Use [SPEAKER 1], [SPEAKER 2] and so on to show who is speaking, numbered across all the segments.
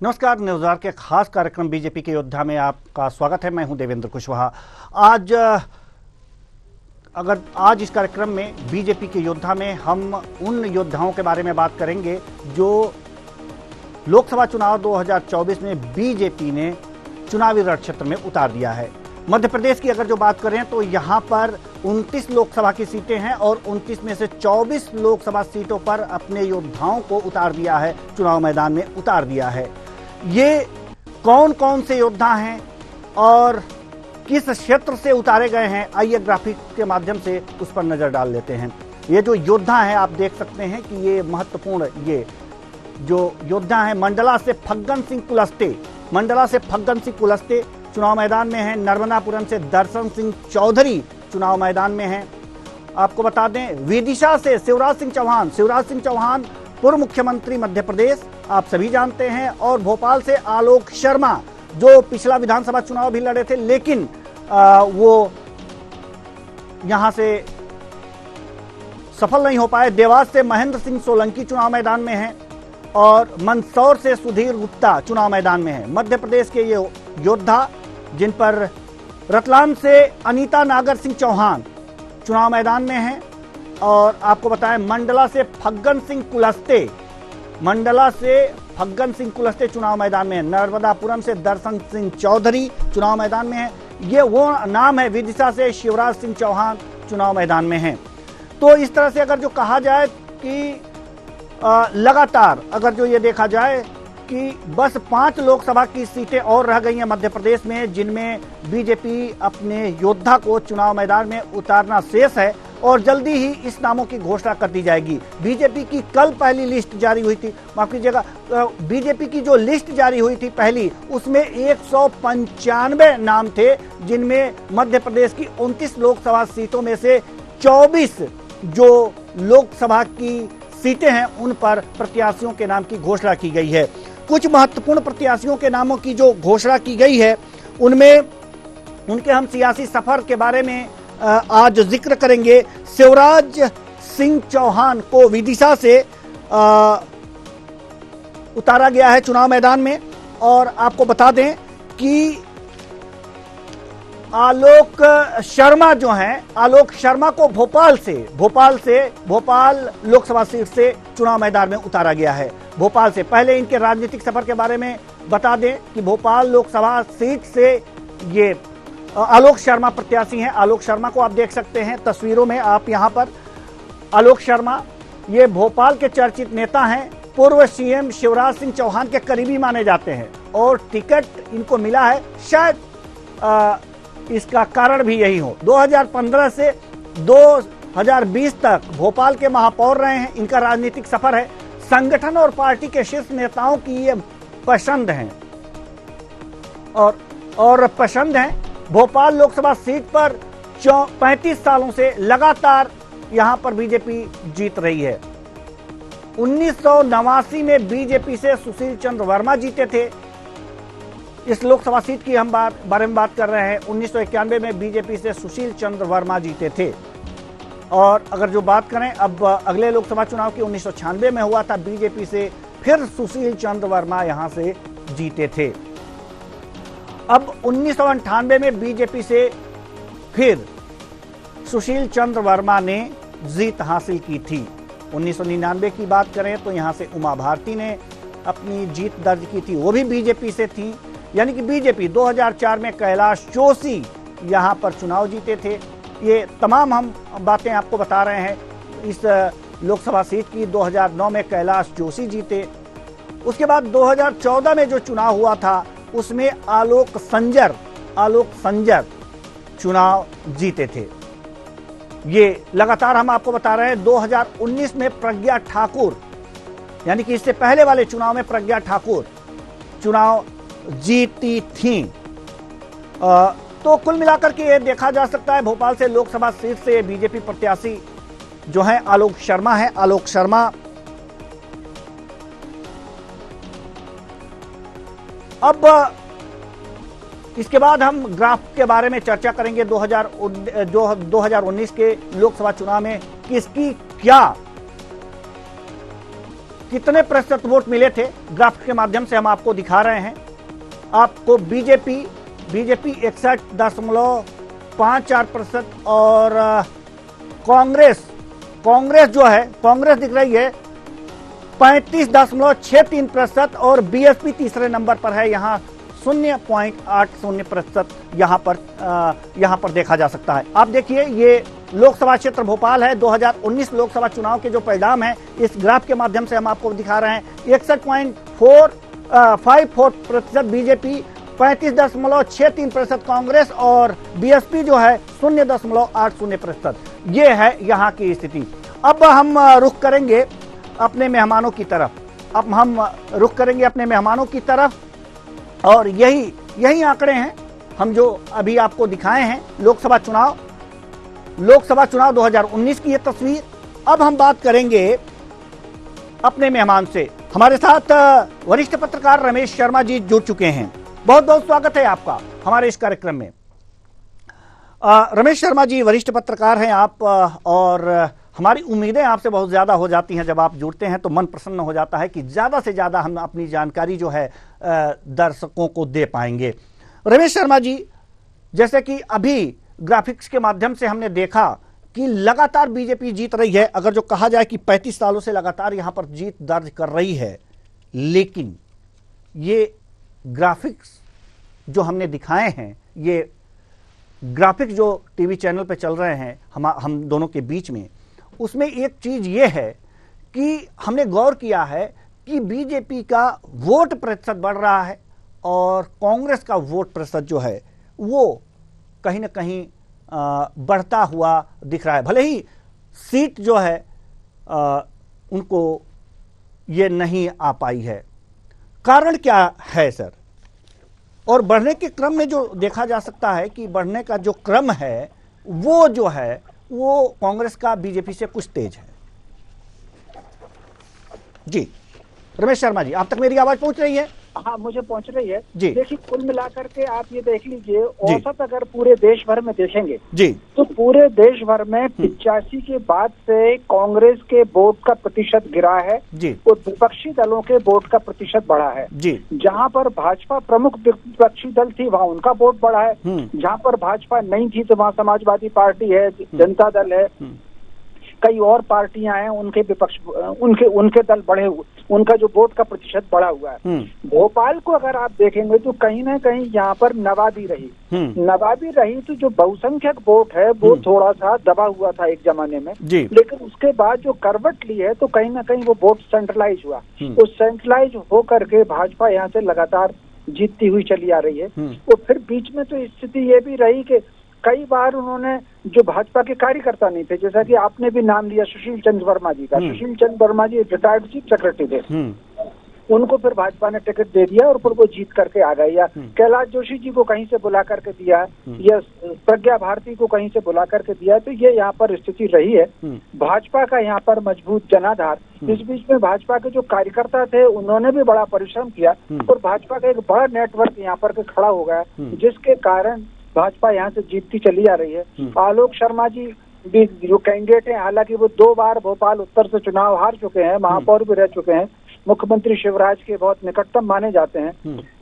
[SPEAKER 1] नमस्कार, न्यूज़ार के खास कार्यक्रम बीजेपी के योद्धा में आपका स्वागत है। मैं हूं देवेंद्र कुशवाहा। आज इस कार्यक्रम में बीजेपी के योद्धा में हम उन योद्धाओं के बारे में बात करेंगे जो लोकसभा चुनाव 2024 में बीजेपी ने चुनावी रणक्षेत्र में उतार दिया है। मध्य प्रदेश की अगर जो बात करें तो यहाँ पर 29 लोकसभा की सीटें हैं और 29 में से 24 लोकसभा सीटों पर अपने योद्धाओं को उतार दिया है, चुनाव मैदान में उतार दिया है। ये कौन कौन से योद्धा हैं और किस क्षेत्र से उतारे गए हैं, आइए ग्राफिक के माध्यम से उस पर नजर डाल लेते हैं। ये जो योद्धा हैं आप देख सकते हैं कि ये महत्वपूर्ण, ये जो योद्धा हैं मंडला से फग्गन सिंह कुलस्ते चुनाव मैदान में हैं। नर्मदापुरम से दर्शन सिंह चौधरी चुनाव मैदान में हैं। आपको बता दें विदिशा से शिवराज सिंह चौहान पूर्व मुख्यमंत्री मध्य प्रदेश, आप सभी जानते हैं। और भोपाल से आलोक शर्मा जो पिछला विधानसभा चुनाव भी लड़े थे लेकिन वो यहां से सफल नहीं हो पाए। देवास से महेंद्र सिंह सोलंकी चुनाव मैदान में हैं और मंदसौर से सुधीर गुप्ता चुनाव मैदान में हैं। मध्य प्रदेश के ये योद्धा जिन पर रतलाम से अनीता नागर सिंह चौहान चुनाव मैदान में हैं। और आपको बताएं मंडला से फग्गन सिंह कुलस्ते चुनाव मैदान में है। नर्मदापुरम से दर्शन सिंह चौधरी चुनाव मैदान में है। ये वो नाम है। विदिशा से शिवराज सिंह चौहान चुनाव मैदान में है। तो इस तरह से अगर जो कहा जाए कि लगातार अगर जो ये देखा जाए कि बस 5 लोकसभा की सीटें और रह गई हैं मध्य प्रदेश में जिनमें बीजेपी अपने योद्धा को चुनाव मैदान में उतारना शेष है और जल्दी ही इस नामों की घोषणा कर दी जाएगी। बीजेपी की कल पहली लिस्ट जारी हुई थी, माफ कीजिएगा, बीजेपी की जो लिस्ट जारी हुई थी पहली, उसमें 195 नाम थे जिनमें मध्य प्रदेश की 29 लोकसभा सीटों में से 24 जो लोकसभा की सीटें हैं उन पर प्रत्याशियों के नाम की घोषणा की गई है। कुछ महत्वपूर्ण प्रत्याशियों के नामों की जो घोषणा की गई है उनमें उनके हम सियासी सफर के बारे में आज जिक्र करेंगे। शिवराज सिंह चौहान को विदिशा से उतारा गया है चुनाव मैदान में। और आपको बता दें कि आलोक शर्मा को भोपाल लोकसभा सीट से चुनाव मैदान में उतारा गया है। भोपाल से पहले इनके राजनीतिक सफर के बारे में बता दें कि भोपाल लोकसभा सीट से ये आलोक शर्मा प्रत्याशी हैं। आलोक शर्मा को आप देख सकते हैं तस्वीरों में, आप यहां पर आलोक शर्मा ये भोपाल के चर्चित नेता हैं। पूर्व सीएम शिवराज सिंह चौहान के करीबी माने जाते हैं और टिकट इनको मिला है, शायद इसका कारण भी यही हो। 2015 से 2020 तक भोपाल के महापौर रहे हैं। इनका राजनीतिक सफर है। संगठन और पार्टी के शीर्ष नेताओं की ये पसंद है और पसंद है। भोपाल लोकसभा सीट पर 35 सालों से लगातार यहां पर बीजेपी जीत रही है। 1989 में बीजेपी से सुशील चंद्र वर्मा जीते थे। इस लोकसभा सीट की हम बारे में बात कर रहे हैं। 1991 में बीजेपी से सुशील चंद्र वर्मा जीते थे। और अगर जो बात करें अब अगले लोकसभा चुनाव की 1996 में हुआ था, बीजेपी से फिर सुशील चंद्र वर्मा यहां से जीते थे। अब 1998 में बीजेपी से फिर सुशील चंद्र वर्मा ने जीत हासिल की थी। 1999 की बात करें तो यहां से उमा भारती ने अपनी जीत दर्ज की थी, वो भी बीजेपी से थी। यानी कि बीजेपी 2004 में कैलाश जोशी यहां पर चुनाव जीते थे। ये तमाम हम बातें आपको बता रहे हैं। इस लोकसभा सीट की 2009 में कैलाश जोशी जीते। उसके बाद 2014 में जो चुनाव हुआ था उसमें आलोक संजर चुनाव जीते थे। ये लगातार हम आपको बता रहे हैं। 2019 में प्रज्ञा ठाकुर, यानी कि इससे पहले वाले चुनाव में प्रज्ञा ठाकुर चुनाव जीती थी। तो कुल मिलाकर के ये देखा जा सकता है भोपाल से लोकसभा सीट से बीजेपी प्रत्याशी जो है आलोक शर्मा अब इसके बाद हम ग्राफ के बारे में चर्चा करेंगे। 2019 के लोकसभा चुनाव में किसकी क्या कितने प्रतिशत वोट मिले थे, ग्राफ के माध्यम से हम आपको दिखा रहे हैं। आपको बीजेपी 61.54% और कांग्रेस जो है, कांग्रेस दिख रही है 35.63% और बीएसपी तीसरे नंबर पर है, यहाँ 0.80% यहाँ पर देखा जा सकता है। आप देखिए, ये लोकसभा क्षेत्र भोपाल है। 2019 लोकसभा चुनाव के जो परिणाम है इस ग्राफ के माध्यम से हम आपको दिखा रहे हैं। 61.54% बीजेपी, 35.63% कांग्रेस और बीएसपी जो है 0.80%। ये है यहाँ की स्थिति। अब हम रुख करेंगे अपने मेहमानों की तरफ, और यही आंकड़े हैं हम जो अभी आपको दिखाए हैं। लोकसभा चुनाव 2019 की ये तस्वीर। अब हम बात करेंगे अपने मेहमान से। हमारे साथ वरिष्ठ पत्रकार रमेश शर्मा जी जुड़ चुके हैं। बहुत बहुत स्वागत है आपका हमारे इस कार्यक्रम में। रमेश शर्मा जी वरिष्ठ पत्रकार हैं आप, और हमारी उम्मीदें आपसे बहुत ज़्यादा हो जाती हैं। जब आप जुड़ते हैं तो मन प्रसन्न हो जाता है कि ज़्यादा से ज़्यादा हम अपनी जानकारी जो है दर्शकों को दे पाएंगे। रमेश शर्मा जी, जैसे कि अभी ग्राफिक्स के माध्यम से हमने देखा कि लगातार बीजेपी जीत रही है। अगर जो कहा जाए कि 35 सालों से लगातार यहाँ पर जीत दर्ज कर रही है, लेकिन ये ग्राफिक्स जो हमने दिखाए हैं, ये ग्राफिक्स जो टीवी चैनल पे चल रहे हैं हम दोनों के बीच में, उसमें एक चीज ये है कि हमने गौर किया है कि बीजेपी का वोट प्रतिशत बढ़ रहा है और कांग्रेस का वोट प्रतिशत जो है वो कहीं ना कहीं बढ़ता हुआ दिख रहा है। भले ही सीट जो है उनको ये नहीं आ पाई है। कारण क्या है सर? और बढ़ने के क्रम में जो देखा जा सकता है कि बढ़ने का जो क्रम है वो जो है वो कांग्रेस का बीजेपी से कुछ तेज है। जी रमेश शर्मा जी, आप तक मेरी आवाज पहुंच रही है?
[SPEAKER 2] हाँ, मुझे पहुंच रही है
[SPEAKER 1] जी।
[SPEAKER 2] देखिए, कुल मिलाकर के आप ये देख लीजिए, औसत अगर पूरे देश भर में देखेंगे
[SPEAKER 1] जी,
[SPEAKER 2] तो पूरे देश भर में 85 के बाद से कांग्रेस के वोट का प्रतिशत गिरा है
[SPEAKER 1] जी,
[SPEAKER 2] और विपक्षी दलों के वोट का प्रतिशत बढ़ा है
[SPEAKER 1] जी।
[SPEAKER 2] जहां पर भाजपा प्रमुख विपक्षी दल थी वहां उनका वोट बढ़ा है, जहां पर भाजपा नहीं थी तो वहां समाजवादी पार्टी है, जनता दल है, कई और पार्टियां हैं, उनके विपक्ष उनके दल बढ़े हुए, उनका जो वोट का प्रतिशत बढ़ा हुआ है। भोपाल को अगर आप देखेंगे तो कहीं ना कहीं यहाँ पर नवाबी रही तो जो बहुसंख्यक वोट है वो थोड़ा सा दबा हुआ था एक जमाने में, लेकिन उसके बाद जो करवट ली है तो कहीं ना कहीं वो वोट सेंट्रलाइज हुआ। तो सेंट्रलाइज होकर के भाजपा यहाँ से लगातार जीतती हुई चली आ रही है। और फिर बीच में तो स्थिति ये भी रही कि कई बार उन्होंने जो भाजपा के कार्यकर्ता नहीं थे, जैसा कि आपने भी नाम लिया सुशील चंद्र वर्मा जी का, सुशील चंद्र वर्मा जी रिटायर्ड चीफ सेक्रेटरी थे, उनको फिर भाजपा ने टिकट दे दिया और फिर वो जीत करके आ गए, या कैलाश जोशी जी को कहीं से बुला करके दिया, या प्रज्ञा भारती को कहीं से बुला करके दिया। तो ये यहाँ पर स्थिति रही है भाजपा का यहाँ पर मजबूत जनाधार। इस बीच में भाजपा के जो कार्यकर्ता थे उन्होंने भी बड़ा परिश्रम किया और भाजपा का एक बड़ा नेटवर्क यहाँ पर खड़ा हो गया, जिसके कारण भाजपा यहाँ से जीतती चली आ रही है। आलोक शर्मा जी भी जो कैंडिडेट हैं, हालांकि वो 2 बार भोपाल उत्तर से चुनाव हार चुके हैं, महापौर भी रह चुके हैं, मुख्यमंत्री शिवराज के बहुत निकटतम माने जाते हैं।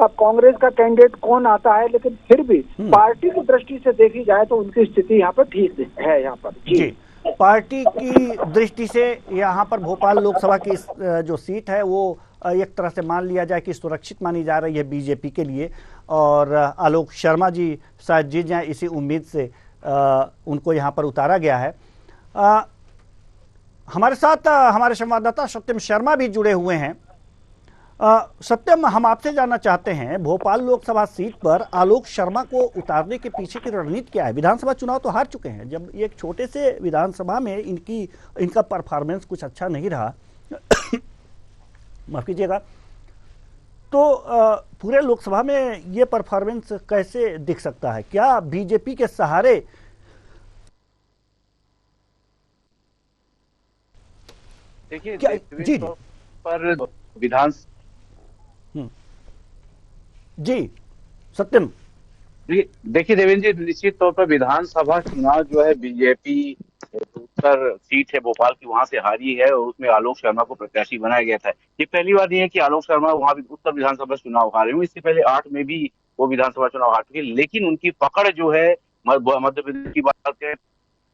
[SPEAKER 2] अब कांग्रेस का कैंडिडेट कौन आता है, लेकिन फिर भी पार्टी की दृष्टि से देखी जाए तो उनकी स्थिति यहाँ पर ठीक है। यहाँ पर जी
[SPEAKER 1] पार्टी की दृष्टि से यहाँ पर भोपाल लोकसभा की जो सीट है वो एक तरह से मान लिया जाए कि सुरक्षित मानी जा रही है बीजेपी के लिए, और आलोक शर्मा जी शायद जीत जाएं, इसी उम्मीद से उनको यहाँ पर उतारा गया है। हमारे साथ हमारे संवाददाता सत्यम शर्मा भी जुड़े हुए हैं। सत्यम, हम आपसे जानना चाहते हैं, भोपाल लोकसभा सीट पर आलोक शर्मा को उतारने के पीछे की रणनीति क्या है? विधानसभा चुनाव तो हार चुके हैं, जब एक छोटे से विधानसभा में इनका परफॉर्मेंस कुछ अच्छा नहीं रहा माफ कीजिएगा, तो पूरे लोकसभा में ये परफॉर्मेंस कैसे दिख सकता है? क्या बीजेपी के सहारे
[SPEAKER 3] देखिए
[SPEAKER 1] जी
[SPEAKER 3] पर विधान
[SPEAKER 1] जी सत्यम,
[SPEAKER 3] देखिए देवेंद्र जी, निश्चित तौर पर विधानसभा चुनाव जो है बीजेपी जो उत्तर सीट है भोपाल की वहां से हारी है और उसमें आलोक शर्मा को प्रत्याशी बनाया गया था। ये पहली बार नहीं है कि आलोक शर्मा वहां भी उत्तर विधानसभा चुनाव हारे हुए, इससे पहले 8 में भी वो विधानसभा चुनाव हार चुके, लेकिन उनकी पकड़ जो है मध्य प्रदेश की बात करें,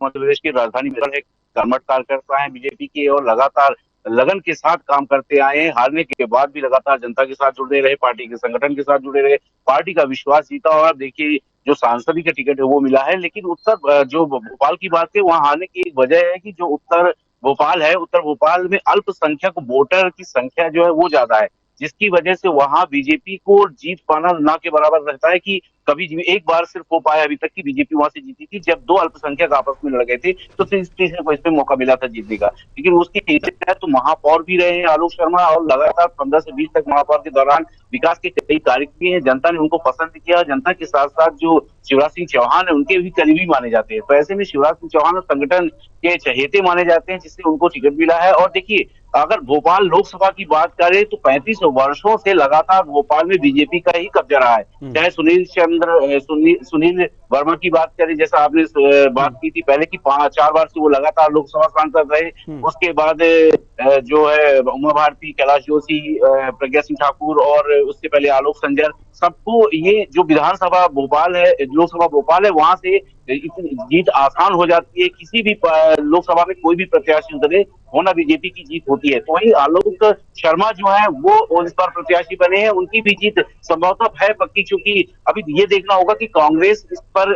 [SPEAKER 3] मध्य प्रदेश की राजधानी में है, कर्मठ कार्यकर्ता है बीजेपी के और लगातार लगन के साथ काम करते आए हैं। हारने के बाद भी लगातार जनता के साथ जुड़े रहे, पार्टी के संगठन के साथ जुड़े रहे, पार्टी का विश्वास जीता और देखिए जो सांसद का टिकट है वो मिला है। लेकिन उत्तर जो भोपाल की बात है वहां हारने की एक वजह है कि जो उत्तर भोपाल है, उत्तर भोपाल में अल्पसंख्यक वोटर की संख्या जो है वो ज्यादा है, जिसकी वजह से वहां बीजेपी को जीत पाना ना के बराबर रहता है। कि कभी एक बार सिर्फ हो पाया अभी तक की बीजेपी वहां से जीती थी जब दो अल्पसंख्यक आपस में लड़ गए थे, तो तीसरे को इसमें मौका मिला था जीतने का। लेकिन उसके तो महापौर भी रहे हैं आलोक शर्मा और लगातार 15 से 20 तक महापौर के दौरान विकास के कई कार्य किए हैं, जनता ने उनको पसंद किया। जनता के साथ साथ जो शिवराज सिंह चौहान है उनके भी करीबी माने जाते हैं, तो ऐसे में शिवराज सिंह चौहान और संगठन के चहेते माने जाते हैं, जिससे उनको टिकट मिला है। और देखिए अगर भोपाल लोकसभा की बात करें तो 35 वर्षों से लगातार भोपाल में बीजेपी का ही कब्जा रहा है। चाहे सुनील वर्मा की बात करें, जैसा आपने बात की थी पहले की 4 बार से वो लगातार लोकसभा सांसद रहे। उसके बाद जो है उमा भारती, कैलाश जोशी, प्रज्ञा सिंह ठाकुर और उससे पहले आलोक संजर, सबको ये जो विधानसभा भोपाल है, लोकसभा भोपाल है, वहां से जीत आसान हो जाती है। किसी भी लोकसभा में कोई भी प्रत्याशी उतरे होना बीजेपी की जीत होती है। तो वही आलोक शर्मा जो है वो इस बार प्रत्याशी बने हैं, उनकी भी जीत संभवतः है पक्की, क्योंकि अभी ये देखना होगा कि कांग्रेस इस पर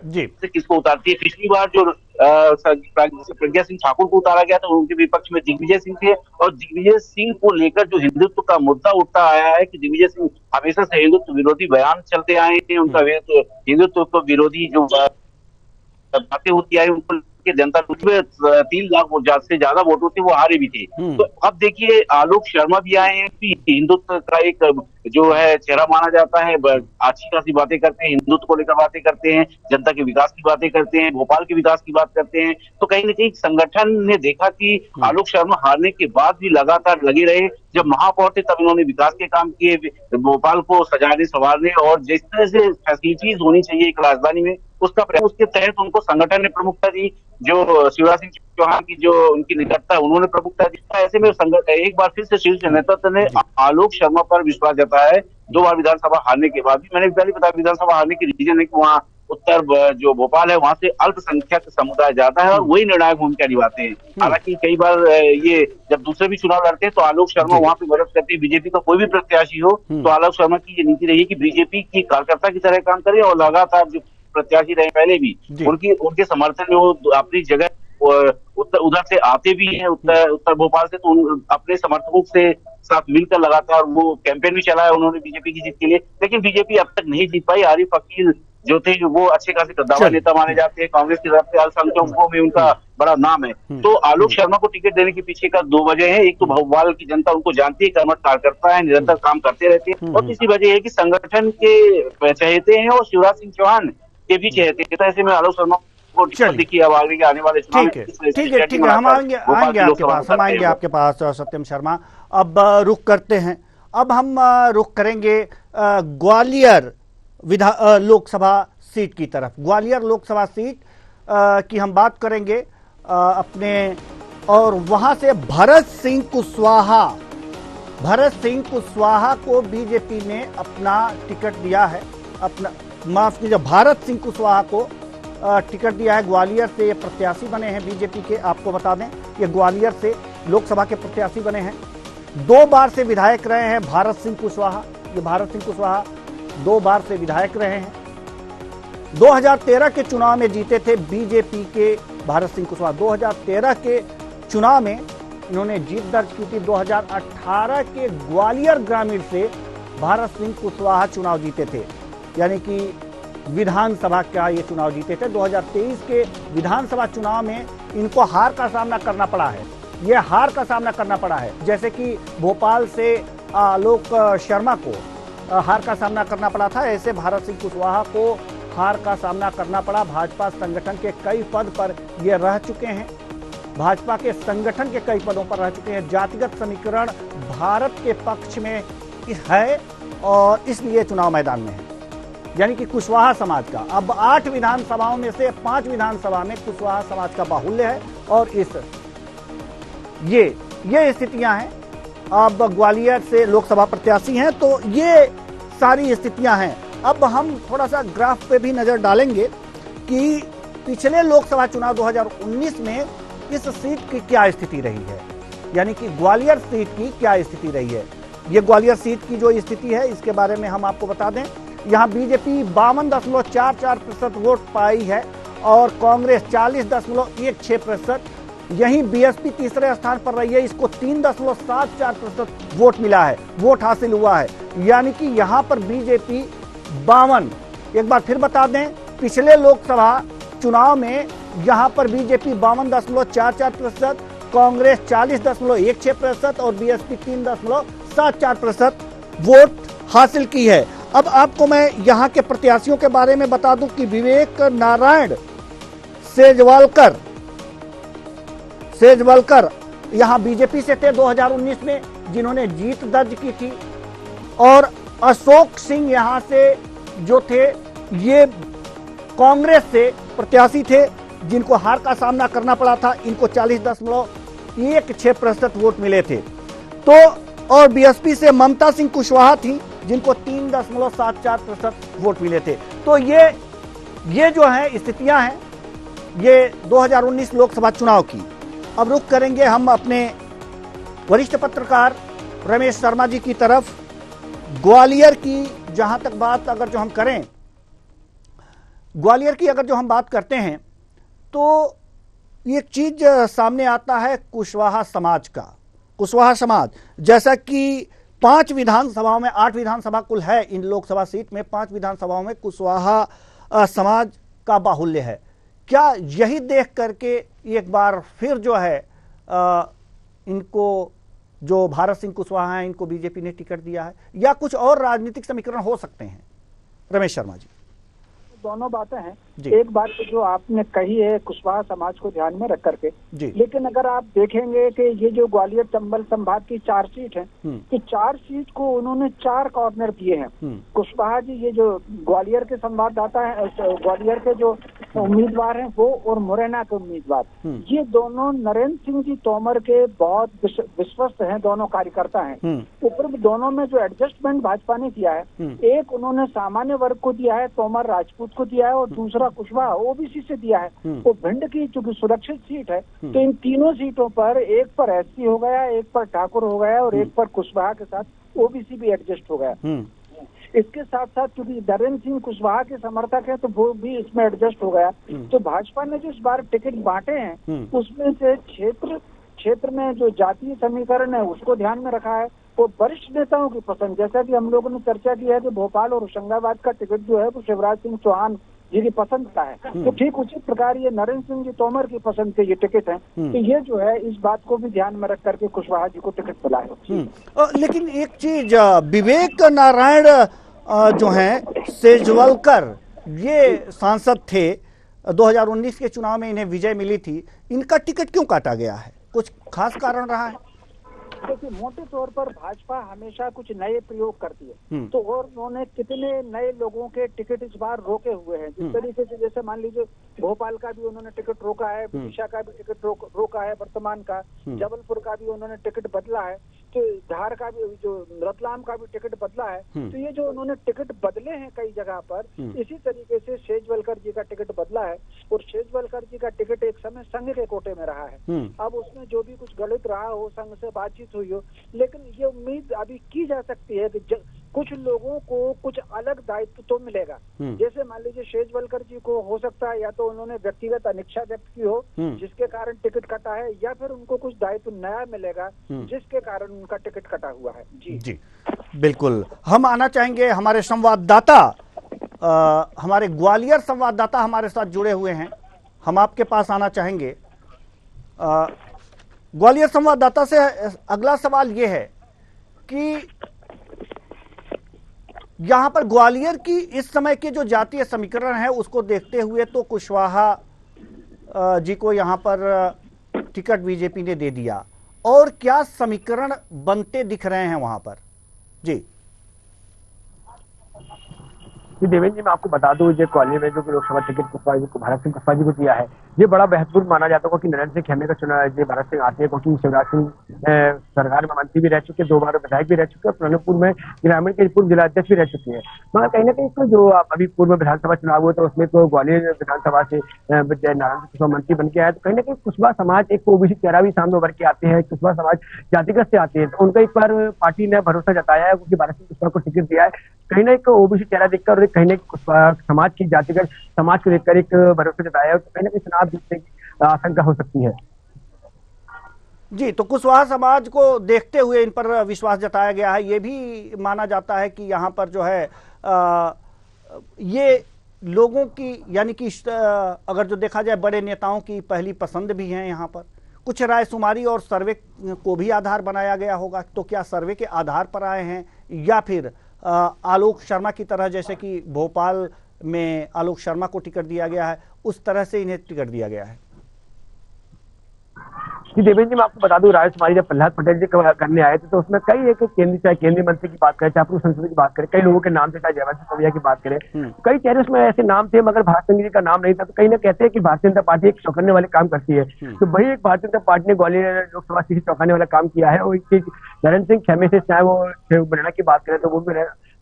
[SPEAKER 1] जी
[SPEAKER 3] किसको उतारती है। पिछली बार जो प्रज्ञा सिंह ठाकुर को उतारा गया था उनके विपक्ष में दिग्विजय सिंह थे, और दिग्विजय सिंह को लेकर जो हिंदुत्व का मुद्दा उठता आया है कि दिग्विजय सिंह हमेशा से हिंदुत्व विरोधी बयान चलते आए थे, उनका हिंदुत्व को विरोधी जो बातें होती आई उनको जनता 3 लाख से ज्यादा वोटों से वो हारे भी थे। तो अब देखिए आलोक शर्मा भी आए हैं, हिंदुत्व का एक जो है चेहरा माना जाता है, अच्छी खासी बातें करते हैं, हिंदुत्व को लेकर बातें करते हैं, जनता के विकास की बातें करते हैं, भोपाल के विकास की बात करते हैं। तो कहीं ना कहीं संगठन ने देखा कि आलोक शर्मा हारने के बाद भी लगातार लगे रहे, जब महापौर थे तब इन्होंने विकास के काम किए, भोपाल को सजाने संवारने और जिस तरह से फैसिलिटीज होनी चाहिए एक राजधानी में उसके तहत उनको संगठन ने प्रमुखता दी। जो शिवराज सिंह चौहान की जो उनकी निकटता है उन्होंने प्रमुखता दी। ऐसे में एक बार फिर से शीर्ष नेतृत्व ने आलोक शर्मा पर विश्वास जताया है 2 बार विधानसभा हारने के बाद भी। मैंने पहले बताया विधानसभा हारने की रीजन है कि वहाँ उत्तर जो भोपाल है वहां से अल्पसंख्यक समुदाय ज्यादा है और वही निर्णायक भूमिका निभाते हैं। हालांकि कई बार ये जब दूसरे भी चुनाव लड़ते हैं तो आलोक शर्मा वहां पे मदद करते हैं। बीजेपी का कोई भी प्रत्याशी हो तो आलोक शर्मा की ये नीति रही कि बीजेपी की कार्यकर्ता की तरह काम करे और लगातार जो प्रत्याशी रहे पहले भी उनके समर्थन में वो अपनी जगह उधर से आते भी हैं, उत्तर भोपाल से, तो अपने समर्थकों से साथ मिलकर लगातार वो कैंपेन भी चलाया उन्होंने बीजेपी की जीत के लिए। लेकिन बीजेपी अब तक नहीं जीत पाई। आरिफ अकील जो थे वो अच्छे खासे कद्दावर नेता माने जाते हैं, कांग्रेस की तरफ से अल्पसंख्यकों में उनका बड़ा नाम है। तो आलोक शर्मा को टिकट देने के पीछे का 2 वजह है। एक तो भोपाल की जनता उनको जानती है, कर्मठ कार्यकर्ता है, निरंतर काम करते रहते हैं, और तीसरी वजह है कि संगठन के चहेते हैं और शिवराज सिंह चौहान के भी चहेते हैं। तो ऐसे में आलोक शर्मा को देखिए अब आने वाले चुनाव
[SPEAKER 1] ठीक है हम आएंगे आपके पास सत्यम शर्मा। अब रुख करते हैं, अब हम रुख करेंगे ग्वालियर लोकसभा सीट की तरफ। ग्वालियर लोकसभा सीट की हम बात करेंगे अपने, और वहां से भरत सिंह कुशवाहा को बीजेपी ने अपना टिकट दिया है, अपना माफ कीजिए भारत सिंह कुशवाहा को टिकट दिया है। ग्वालियर से ये प्रत्याशी बने हैं बीजेपी के। आपको बता दें ये ग्वालियर से लोकसभा के प्रत्याशी बने हैं। 2 बार से विधायक रहे हैं भारत सिंह कुशवाहा। ये भारत सिंह कुशवाहा 2 बार से विधायक रहे हैं। 2013 के चुनाव में जीते थे बीजेपी के भारत सिंह कुशवाहा। 2013 के चुनाव में इन्होंने जीत दर्ज की थी। 2018 के ग्वालियर ग्रामीण से भारत सिंह कुशवाहा चुनाव जीते थे, यानी कि विधानसभा का ये चुनाव जीते थे। 2023 के विधानसभा चुनाव में इनको हार का सामना करना पड़ा है। ये हार का सामना करना पड़ा है, जैसे कि भोपाल से आलोक शर्मा को हार का सामना करना पड़ा था, ऐसे भारत सिंह कुशवाहा को हार का सामना करना पड़ा। भाजपा संगठन के कई पद पर ये रह चुके हैं, भाजपा के संगठन के कई पदों पर रह चुके हैं। जातिगत समीकरण भारत के पक्ष में है और इसलिए चुनाव मैदान में है। यानी कि कुशवाहा समाज का। अब 8 विधानसभाओं में से 5 विधानसभा में कुशवाहा समाज का बाहुल्य है और ये स्थितियां हैं। अब ग्वालियर से लोकसभा प्रत्याशी हैं, तो ये सारी स्थितियां हैं। अब हम थोड़ा सा ग्राफ पे भी नजर डालेंगे कि पिछले लोकसभा चुनाव 2019 में इस सीट की क्या स्थिति रही है, यानी कि ग्वालियर सीट की क्या स्थिति रही है। ये ग्वालियर सीट की जो स्थिति है इसके बारे में हम आपको बता दें। यहाँ बीजेपी 52.44% वोट पाई है और कांग्रेस 40.16%। यहीं बीएसपी तीसरे स्थान पर रही है, इसको 3.74% वोट मिला है, वोट हासिल हुआ है। यानी कि यहाँ पर बीजेपी 52, एक बार फिर बता दें, पिछले लोकसभा चुनाव में यहाँ पर बीजेपी 52.44%, कांग्रेस 40.16% और बीएसपी 3.74% वोट हासिल की है। अब आपको मैं यहाँ के प्रत्याशियों के बारे में बता दूं कि विवेक नारायण सेजवलकर यहाँ बीजेपी से थे 2019 में, जिन्होंने जीत दर्ज की थी। और अशोक सिंह यहाँ से जो थे ये कांग्रेस से प्रत्याशी थे, जिनको हार का सामना करना पड़ा था। इनको 40.16% वोट मिले थे। तो और बीएसपी से ममता सिंह कुशवाहा थी, जिनको 3.74% वोट मिले थे। तो ये जो है स्थितियां हैं ये 2019 लोकसभा चुनाव की। अब रुख करेंगे हम अपने वरिष्ठ पत्रकार रमेश शर्मा जी की तरफ। ग्वालियर की जहां तक बात अगर जो हम करें, ग्वालियर की अगर जो हम बात करते हैं तो एक चीज सामने आता है कुशवाहा समाज का। कुशवाहा समाज, जैसा कि 5 विधानसभाओं में, 8 विधानसभा कुल है इन लोकसभा सीट में, 5 विधानसभाओं में कुशवाहा समाज का बाहुल्य है। क्या यही देख करके एक बार फिर जो है इनको, जो भारत सिंह कुशवाहा हैं, इनको बीजेपी ने टिकट दिया है, या कुछ और राजनीतिक समीकरण हो सकते हैं? रमेश शर्मा जी।
[SPEAKER 2] दोनों बातें हैं। एक बात तो जो आपने कही है कुशवाहा समाज को ध्यान में रख करके, लेकिन अगर आप देखेंगे कि ये जो ग्वालियर चंबल संभाग की 4 सीट है, तो 4 सीट को उन्होंने 4 कॉर्नर दिए हैं। कुशवाहा जी, ये जो ग्वालियर के संवाददाता है, ग्वालियर के जो उम्मीदवार हैं वो और मुरैना के उम्मीदवार, ये दोनों नरेंद्र सिंह जी तोमर के बहुत विश्वस्त हैं, दोनों कार्यकर्ता हैं। ऊपर दोनों में जो एडजस्टमेंट भाजपा ने किया है, एक उन्होंने सामान्य वर्ग को दिया है, तोमर राजपूत को दिया है, और दूसरा कुशवाहा ओबीसी से दिया है। वो भिंड की चूंकि सुरक्षित सीट है, तो इन तीनों सीटों पर एक पर एससी हो गया, एक पर ठाकुर हो गया और एक पर कुशवाहा के साथ ओबीसी भी एडजस्ट हो गया। इसके साथ साथ क्योंकि नरेंद्र सिंह कुशवाहा के समर्थक है तो वो भी इसमें एडजस्ट हो गया। तो भाजपा ने जो इस बार टिकट बांटे हैं उसमें से क्षेत्र में जो जातीय समीकरण है उसको ध्यान में रखा है। वो वरिष्ठ नेताओं की पसंद, जैसा कि हम लोगों ने चर्चा की है कि भोपाल और होशंगाबाद का टिकट जो है वो शिवराज सिंह चौहान जी की पसंद का है, तो ठीक उसी प्रकार ये नरेंद्र सिंह जी तोमर की पसंद के ये टिकट है। तो ये जो है इस बात को भी ध्यान में रख करके कुशवाहा जी को टिकट मिला है।
[SPEAKER 1] लेकिन एक चीज, विवेक नारायण जो हैं सेजवलकर, ये सांसद थे 2019 के चुनाव में, इन्हें विजय मिली थी, इनका टिकट क्यों काटा गया है? कुछ खास कारण रहा है?
[SPEAKER 2] देखिए, मोटे तौर पर भाजपा हमेशा कुछ नए प्रयोग करती है, तो और उन्होंने कितने नए लोगों के टिकट इस बार रोके हुए हैं। जिस तरीके से, जैसे मान लीजिए भोपाल का भी उन्होंने टिकट रोका है, विदिशा का भी टिकट रोका है वर्तमान का, जबलपुर का भी उन्होंने टिकट बदला है, तो धार का भी, जो रतलाम का भी टिकट बदला है। तो ये जो उन्होंने टिकट बदले हैं कई जगह पर, इसी तरीके से सेजवलकर जी का टिकट बदला है। और सेजवलकर जी का टिकट एक समय संघ के कोटे में रहा है। अब उसमें जो भी कुछ गलत रहा हो, संघ से बातचीत हुई हो, लेकिन ये उम्मीद अभी की जा सकती है कि कुछ लोगों को कुछ अलग दायित्व तो मिलेगा। जैसे मान लीजिए सेजवलकर जी को हो सकता है या तो उन्होंने व्यक्तिगत अनिच्छा व्यक्त की हो जिसके कारण टिकट कटा है, या फिर उनको कुछ दायित्व नया मिलेगा जिसके कारण उनका टिकट कटा हुआ है। जी
[SPEAKER 1] बिल्कुल। हम आना चाहेंगे हमारे संवाददाता, हमारे ग्वालियर संवाददाता हमारे साथ जुड़े हुए हैं, हम आपके पास आना चाहेंगे। ग्वालियर संवाददाता से अगला सवाल यह है कि यहां पर ग्वालियर की इस समय के जो जातीय समीकरण है उसको देखते हुए तो कुशवाहा जी को यहां पर टिकट बीजेपी ने दे दिया, और क्या समीकरण बनते दिख रहे हैं वहां पर? जी
[SPEAKER 4] कि देवेंद्र जी, मैं आपको बता दूं, जो कॉलेज में जो लोकसभा टिकट भारत सिंह कुशवाहा जी को दिया है, ये बड़ा महत्वपूर्ण माना जाता है, क्योंकि नरेंद्र सिंह खेमे का चुनाव जो भारत सिंह आते हैं, क्योंकि शिवराज सिंह सरकार में मंत्री भी रह चुके, 2 बार विधायक भी रह चुके और प्रणबपुर में ग्रामीण के पूर्व जिला अध्यक्ष भी रह चुके हैं। मगर कहीं ना कहीं तो जो अभी पूर्व विधानसभा चुनाव हुए तो उसमें तो ग्वालियर विधानसभा से नारायण कुशवाहा मंत्री बन के आए, तो कहीं ना कहीं कुशवाहा समाज एक ओबीसी चेहरा भी सामने उभर के आते हैं, कुशवाहा समाज जातिगत से आते हैं, तो उनका एक बार पार्टी ने भरोसा जताया है, क्योंकि भारत सिंह कुशवाहा को टिकट दिया है। कहीं ना एक ओबीसी चेहरा देखकर और कहीं ना समाज की जातिगत समाज को देखकर एक भरोसा जताया है, तो कहीं ना कहीं चुनाव जीतने की आशंका हो सकती है।
[SPEAKER 1] जी, तो कुशवाहा समाज को देखते हुए इन पर विश्वास जताया गया है। ये भी माना जाता है कि यहाँ पर जो है ये लोगों की, यानी कि अगर जो देखा जाए बड़े नेताओं की पहली पसंद भी है। यहाँ पर कुछ रायशुमारी और सर्वे को भी आधार बनाया गया होगा, तो क्या सर्वे के आधार पर आए हैं या फिर आलोक शर्मा की तरह, जैसे कि भोपाल में आलोक शर्मा को टिकट दिया गया है, उस तरह से इन्हें टिकट दिया गया है?
[SPEAKER 4] जी देवेंद्र जी, मैं आपको बता दूं, रायशुमारी जब प्रहलाद पटेल जी करने आए थे तो उसमें कई एक चाहे केंद्रीय मंत्री की बात करें, चाहे पूर्व संसद की बात करें, कई लोगों के नाम थे, चाहे जयवंत सिंह की बात करें, कई चेहरे उसमें ऐसे नाम थे, मगर भारत सिंह जी का नाम नहीं था। तो कहीं ना कहते हैं कि भारतीय जनता पार्टी एक चौंकाने वाले काम करती है, तो वही एक भारतीय जनता पार्टी ने ग्वालियर लोकसभा सीट चौंकाने वाला काम किया है। और नरेंद्र सिंह खेमे से, चाहे वो मुरैना की बात करें तो वो भी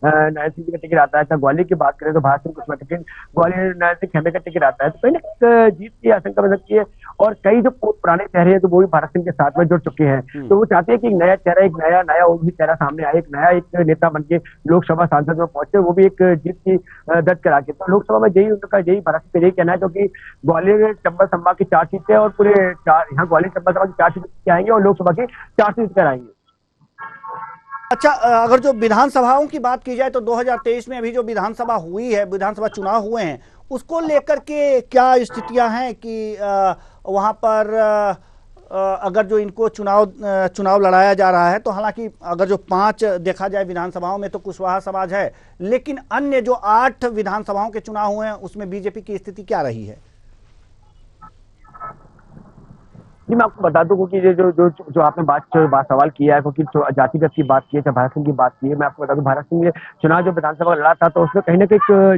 [SPEAKER 4] नरेंद्र सिंह जी का टिकट आता है, चाहे ग्वालियर की बात करें तो भारत सिंह कुशवाहा टिकट ग्वालियर नरेंद्र सिंह खेमे का टिकट आता है। तो कहीं ना जीत की आशंका बन सकती है, और कई जो पुराने चेहरे हैं तो वो भी भारत सिंह के साथ में जुड़ चुके हैं, तो वो चाहते हैं कि एक नया चेहरा, एक नया ओबीसी चेहरा सामने आए, एक नया एक नेता बन के लोकसभा सांसद में पहुंचे, वो भी एक जीत की दर्ज करा के। तो लोकसभा में यही भारत सिंह का यही कहना है, क्योंकि ग्वालियर चंबल संभाग की 4 सीटें और पूरे यहाँ ग्वालियर चंबल संभाग की 4 सीटें आएंगे और लोकसभा की 4 सीट कराएंगे।
[SPEAKER 1] अच्छा, अगर जो विधानसभाओं की बात की जाए तो 2023 में अभी जो विधानसभा हुई है, विधानसभा चुनाव हुए हैं, उसको लेकर के क्या स्थितियां हैं कि वहां पर अगर जो इनको चुनाव लड़ाया जा रहा है, तो हालांकि अगर जो 5 देखा जाए विधानसभाओं में तो कुशवाहा समाज है, लेकिन अन्य जो 8 विधानसभाओं के चुनाव हुए हैं उसमें बीजेपी की स्थिति क्या रही है?
[SPEAKER 4] जी, मैं आपको बता दूं, क्योंकि जो आपने सवाल किया है, क्योंकि जातिगत की बात की है, चाहे भारत सिंह की बात की है, मैं आपको बता दूं, भारत सिंह ने चुनाव जो विधानसभा लड़ा था तो उसमें कहीं ना कहीं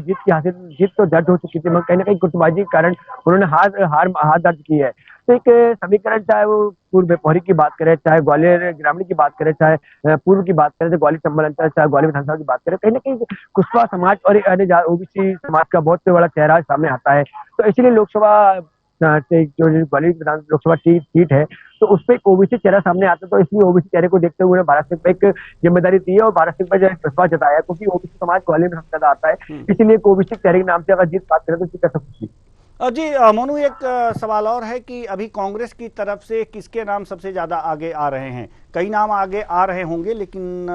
[SPEAKER 4] जीत तो दर्ज हो चुकी थी, मगर कहीं ना कहीं गुटबाजी के कारण उन्होंने हार दर्ज की है। तो एक समीकरण, चाहे वो पूर्व पोहरी की बात करें, चाहे ग्वालियर ग्रामीण की बात करें, चाहे पूर्व की बात करें, ग्वालियर चंबल अंचल, चाहे ग्वालियर विधानसभा की बात करें, कहीं ना कहीं कुशवाहा समाज और अन्य ओबीसी समाज का बहुत बड़ा चेहरा सामने आता है। तो इसीलिए लोकसभा जो ग्वालियर लोकसभा सीट है तो उस पर एक ओबीसी चेहरा सामने आता है, तो इसलिए ओबीसी चेहरे को देखते हुए भारत सिंह पर एक जिम्मेदारी दी है और भारत सिंह पर जो विश्वास जताया है, क्योंकि ओबीसी समाज ग्वालियर में सबसे ज्यादा आता है, इसीलिए ओबीसी चेहरे के नाम से अगर जीत बात करें तो जीत कर सकती है।
[SPEAKER 1] जी मोनू, एक सवाल और है कि अभी कांग्रेस की तरफ से किसके नाम सबसे ज्यादा आगे आ रहे हैं? कई नाम आगे आ रहे होंगे, लेकिन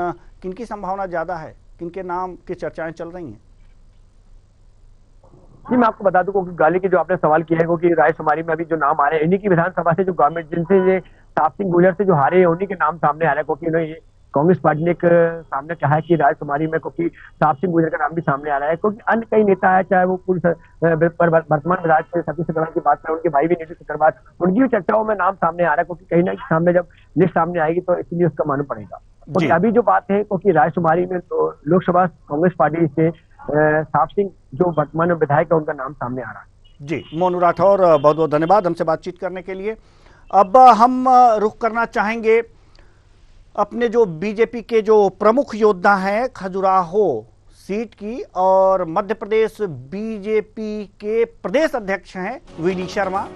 [SPEAKER 1] किनकी संभावना ज्यादा है, किनके नाम की चर्चाएं चल रही हैं?
[SPEAKER 4] जी, मैं आपको बता दूं, क्योंकि गाली की जो आपने सवाल किया है, क्योंकि रायशुमारी में अभी जो नाम आ रहे हैं इन्हीं की विधानसभा से जो गवर्नमेंट जिनसे ये ताप सिंह गुजर से जो हारे हैं उन्हीं के नाम सामने आ रहे हैं, क्योंकि उन्हें कांग्रेस पार्टी ने एक सामने कहा है कि रायशुमारी में, क्योंकि ताप सिंह गुजर का नाम भी सामने आ रहा है, क्योंकि अन्य कई नेता है, चाहे वो वर्तमान विधायक सतीश सिकरवार की बात करें, उनके भाई भी नीतीश सिकरवार, उनकी भी चर्चाओं में नाम सामने आ रहा है, क्योंकि कहीं ना कहीं सामने जब लिस्ट सामने आएगी तो इसलिए उसका मालूम पड़ेगा। क्योंकि अभी जो बात है, क्योंकि रायशुमारी में तो लोकसभा कांग्रेस पार्टी से ताप सिंह जो वर्तमान विधायक है उनका नाम सामने आ रहा है।
[SPEAKER 1] जी, मोनू राठौर, बहुत बहुत धन्यवाद हमसे बातचीत करने के लिए। अब हम रुख करना चाहेंगे अपने जो बीजेपी के जो प्रमुख योद्धा हैं खजुराहो सीट की, और मध्य प्रदेश बीजेपी के प्रदेश अध्यक्ष हैं वीडी शर्मा,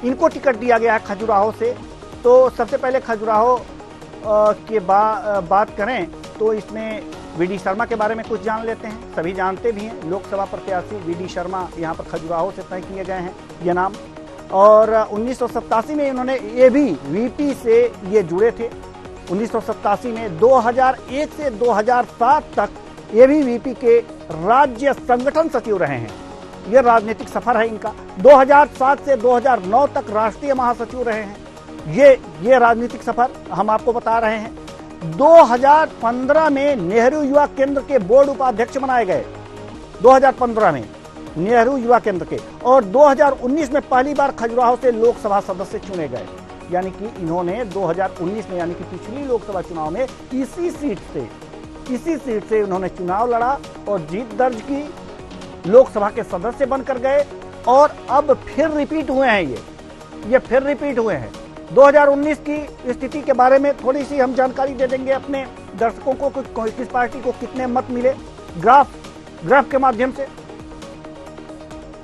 [SPEAKER 1] इनको टिकट दिया गया है खजुराहो से। तो सबसे पहले खजुराहो के बात करें तो इसमें वीडी शर्मा के बारे में कुछ जान लेते हैं। सभी जानते भी हैं, लोकसभा प्रत्याशी वीडी शर्मा यहाँ पर खजुराहो से तय किए गए हैं ये नाम, और 1987 में इन्होंने ABVP से ये जुड़े थे। 1987 में 2001 से 2007 तक ABVP के राज्य संगठन सचिव रहे हैं। यह राजनीतिक सफर है इनका। 2007 से 2009 तक राष्ट्रीय महासचिव रहे हैं। ये राजनीतिक सफर हम आपको बता रहे हैं। 2015 में नेहरू युवा केंद्र के बोर्ड उपाध्यक्ष बनाए गए, 2015 में नेहरू युवा केंद्र के, और 2019 में पहली बार खजुराहो से लोकसभा सदस्य चुने गए। यानी कि इन्होंने 2019 में, यानी कि पिछली लोकसभा चुनाव में इसी सीट से इन्होंने चुनाव लड़ा और जीत दर्ज की लोकसभा के सदस्य बनकर गए और अब फिर रिपीट हुए हैं। ये फिर रिपीट हुए हैं। 2019 की स्थिति के बारे में थोड़ी सी हम जानकारी दे देंगे अपने दर्शकों को, किस पार्टी को कितने मत मिले ग्राफ के माध्यम से।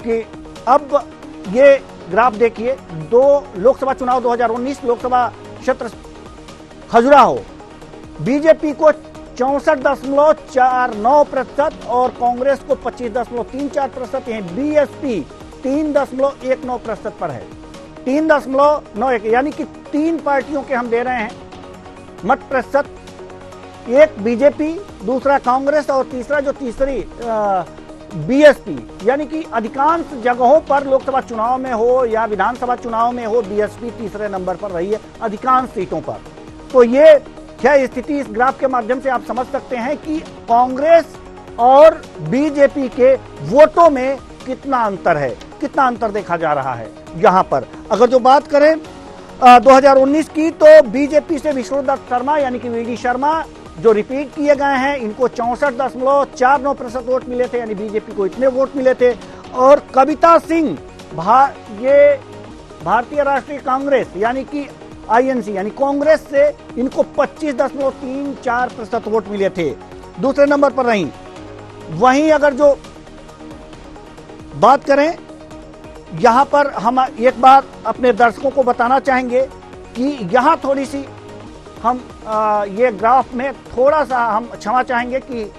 [SPEAKER 1] कि अब ये ग्राफ देखिए, लोकसभा चुनाव 2019 लोकसभा क्षेत्र खजुराहो, बीजेपी को 64.49% और कांग्रेस को 25.34%, बीएसपी 3.19% पर है। 3.91, यानी कि 3 पार्टियों के हम दे रहे हैं मत प्रतिशत, एक बीजेपी, दूसरा कांग्रेस और तीसरी बीएसपी। यानी कि अधिकांश जगहों पर लोकसभा चुनाव में हो या विधानसभा चुनाव में हो, बीएसपी तीसरे नंबर पर रही है अधिकांश सीटों पर। तो ये क्या स्थिति इस ग्राफ के माध्यम से आप समझ सकते हैं कि कांग्रेस और बीजेपी के वोटों में कितना अंतर है, कितना अंतर देखा जा रहा है यहां पर। अगर जो बात करें 2019 की, तो बीजेपी से विष्णुदत्त शर्मा यानी कि वीडी शर्मा जो रिपीट किए गए हैं, इनको 64.49% वोट मिले थे, यानी बीजेपी को इतने वोट मिले थे। और कविता सिंह ये भारतीय राष्ट्रीय कांग्रेस यानी कि आईएनसी यानी कांग्रेस से इनको 25.34% वोट मिले थे, दूसरे नंबर पर रही। वहीं अगर जो बात करें, यहां पर हम एक बार अपने दर्शकों को बताना चाहेंगे कि यहां थोड़ी सी हम ये ग्राफ में थोड़ा सा हम क्षमा चाहेंगे कि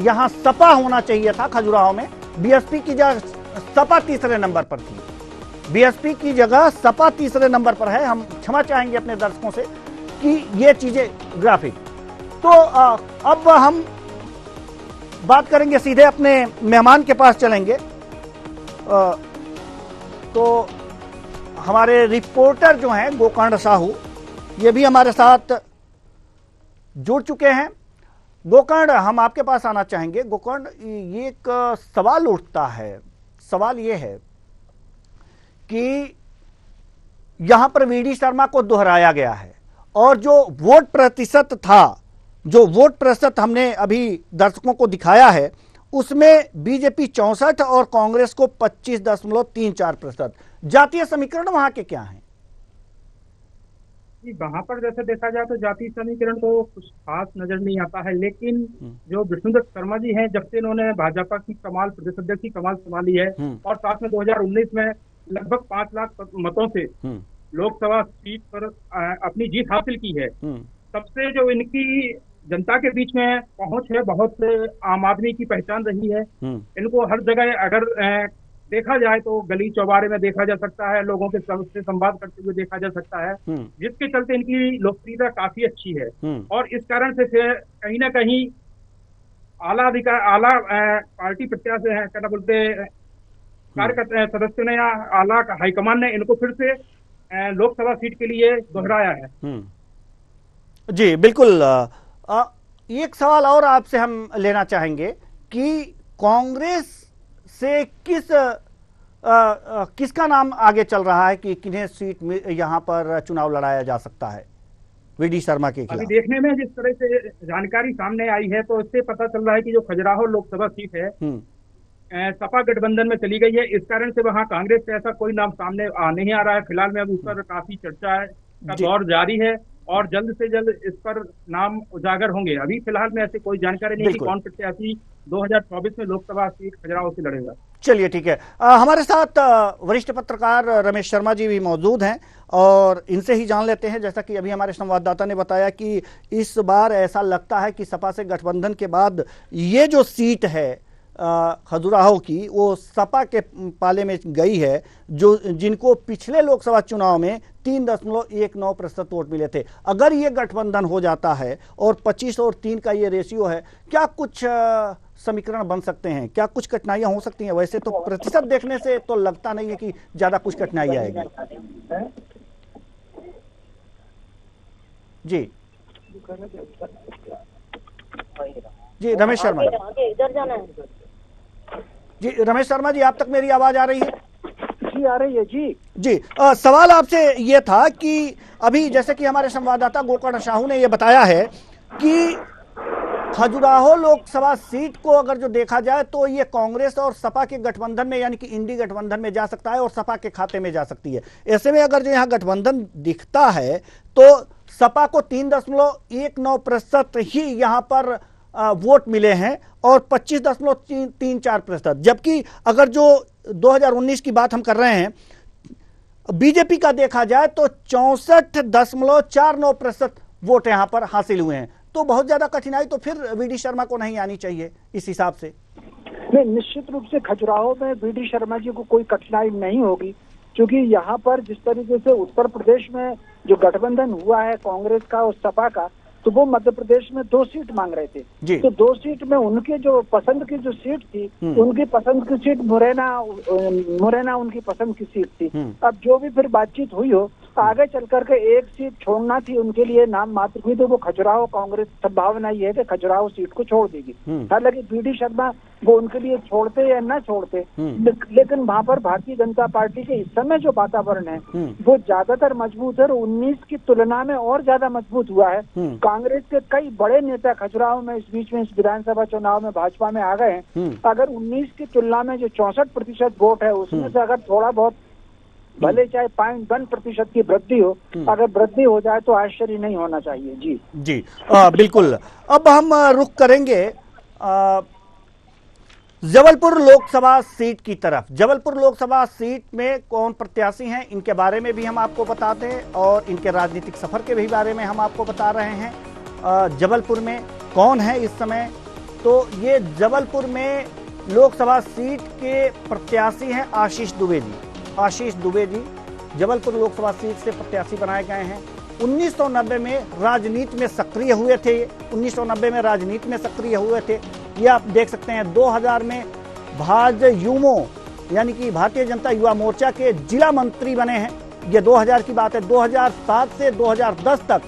[SPEAKER 1] यहां सपा होना चाहिए था खजुराहो में, बीएसपी की जगह सपा तीसरे नंबर पर थी, बीएसपी की जगह सपा तीसरे नंबर पर है। हम क्षमा चाहेंगे अपने दर्शकों से कि ये चीजें ग्राफिक। तो अब हम बात करेंगे, सीधे अपने मेहमान के पास चलेंगे। तो हमारे रिपोर्टर जो हैं गोकर्ण साहू, ये भी हमारे साथ जुड़ चुके हैं। गोकर्ण, हम आपके पास आना चाहेंगे। गोकर्ण, ये एक सवाल उठता है, सवाल ये है कि यहां पर वीडी शर्मा को दोहराया गया है और जो वोट प्रतिशत था, जो वोट प्रतिशत हमने अभी दर्शकों को दिखाया है, उसमें बीजेपी 64 और कांग्रेस को 25.34%। जातीय समीकरण वहां के क्या हैं?
[SPEAKER 5] वहां पर जैसे देखा जाए तो जातीय समीकरण तो कुछ खास नजर नहीं आता है, लेकिन जो विष्णुदत्त शर्मा जी हैं, जब से इन्होंने भाजपा की प्रदेश अध्यक्ष की कमान संभाली है और साथ में 2019 में लगभग 5 लाख मतों से लोकसभा सीट पर अपनी जीत हासिल की है, तब से जो इनकी जनता के बीच में पहुंच है, बहुत आम आदमी की पहचान रही है। इनको हर जगह अगर देखा जाए तो गली चौबारे में देखा जा सकता है, लोगों के से संवाद करते हुए देखा जा सकता है, जिसके चलते इनकी लोकप्रियता काफी अच्छी है। और इस कारण से कहीं ना कहीं आला पार्टी प्रत्याशी है, क्या बोलते कार्यकर्ता सदस्यों ने या आला हाईकमान ने इनको फिर से लोकसभा सीट के लिए दोहराया है।
[SPEAKER 1] जी बिल्कुल। एक सवाल और आपसे हम लेना चाहेंगे कि कांग्रेस से किसका नाम आगे चल रहा है कि किन्हें सीट में यहां पर चुनाव लड़ाया जा सकता है वीडी शर्मा के खिलाफ?
[SPEAKER 5] अभी देखने में जिस तरह से जानकारी सामने आई है, तो इससे पता चल रहा है कि जो खजुराहो लोकसभा सीट है सपा गठबंधन में चली गई है। इस कारण से वहां कांग्रेस से ऐसा कोई नाम सामने नहीं आ रहा है फिलहाल में। अब उस पर काफी चर्चा का दौर जारी है और जल्द से जल्द इस पर नाम उजागर होंगे। अभी फिलहाल में ऐसी कोई जानकारी नहीं कि कौन प्रत्याशी 2024 में लोकसभा सीट खजुराहो से लड़ेगा।
[SPEAKER 1] चलिए ठीक है। हमारे साथ वरिष्ठ पत्रकार रमेश शर्मा जी भी मौजूद हैं और इनसे ही जान लेते हैं। जैसा कि अभी हमारे संवाददाता ने बताया कि इस बार ऐसा लगता है कि सपा से गठबंधन के बाद ये जो सीट है खजुराहो की, वो सपा के पाले में गई है, जो जिनको पिछले लोकसभा चुनाव में 3.19% वोट मिले थे। अगर ये गठबंधन हो जाता है और 25 और 3 का ये रेशियो है, क्या कुछ समीकरण बन सकते हैं? क्या कुछ कठिनाइयां हो सकती हैं? वैसे तो प्रतिशत देखने से तो लगता नहीं है कि ज्यादा कुछ कठिनाई आएगी। जी जी रमेश शर्मा जी, रमेश शर्मा जी, आप तक मेरी आवाज आ रही है?
[SPEAKER 2] जी आ रही है जी।
[SPEAKER 1] जी सवाल आपसे ये था कि अभी जैसे कि हमारे संवाददाता गोकर्ण साहू ने ये बताया है कि खजुराहो लोकसभा सीट को अगर जो देखा जाए तो ये कांग्रेस और सपा के गठबंधन में यानी कि इंडी गठबंधन में जा सकता है और सपा के खाते में जा सकती है। ऐसे में अगर जो यहाँ गठबंधन दिखता है तो सपा को 3.19% ही यहाँ पर वोट मिले हैं और 25.34%, जबकि अगर जो 2019 की बात हम कर रहे हैं बीजेपी का देखा जाए तो 64.49% वोट यहां पर हासिल हुए हैं। तो बहुत ज्यादा कठिनाई तो फिर वीडी शर्मा को नहीं आनी चाहिए इस हिसाब से।
[SPEAKER 2] नहीं, निश्चित रूप से खजुराहो में वीडी शर्मा जी को कोई कठिनाई नहीं होगी, क्योंकि यहाँ पर जिस तरीके से उत्तर प्रदेश में जो गठबंधन हुआ है कांग्रेस का और सपा का, तो वो मध्य प्रदेश में 2 सीट मांग रहे थे। तो 2 सीट में उनके जो पसंद की जो सीट थी, उनकी पसंद की सीट मुरैना उनकी पसंद की सीट थी। अब जो भी फिर बातचीत हुई हो, आगे चल करके एक सीट छोड़ना थी उनके लिए नाम मात्र हुई, तो वो खजुराहो कांग्रेस संभावना ये है कि खजुराहो सीट को छोड़ देगी। हालांकि वीडी शर्मा वो उनके लिए छोड़ते या न छोड़ते, लेकिन वहां पर भारतीय जनता पार्टी के इस समय जो वातावरण है वो ज्यादातर मजबूत है और 19 की तुलना में और ज्यादा मजबूत हुआ है। कांग्रेस के कई बड़े नेता खजुराहो में इस बीच में इस विधानसभा चुनाव में भाजपा में आ गए हैं। अगर 19 की तुलना में जो 64% वोट है उसमें से अगर थोड़ा बहुत भले चाहे 0.1% की वृद्धि हो, अगर वृद्धि हो जाए तो आश्चर्य नहीं होना चाहिए। जी
[SPEAKER 1] बिल्कुल। अब हम रुख करेंगे जबलपुर लोकसभा सीट की तरफ। जबलपुर लोकसभा सीट में कौन प्रत्याशी हैं इनके बारे में भी हम आपको बताते हैं और इनके राजनीतिक सफर के भी बारे में हम आपको बता रहे हैं। जबलपुर में कौन है इस समय, तो ये जबलपुर में लोकसभा सीट के प्रत्याशी हैं आशीष दुबे जी। आशीष दुबे जी जबलपुर लोकसभा सीट से प्रत्याशी बनाए गए हैं। 1990 में राजनीति में सक्रिय हुए थे। 1990 में राजनीति में सक्रिय हुए थे। ये आप देख सकते हैं 2000 में भाजयुमो यानी कि भारतीय जनता युवा मोर्चा के जिला मंत्री बने हैं। ये 2000 की बात है। 2007 से 2010 तक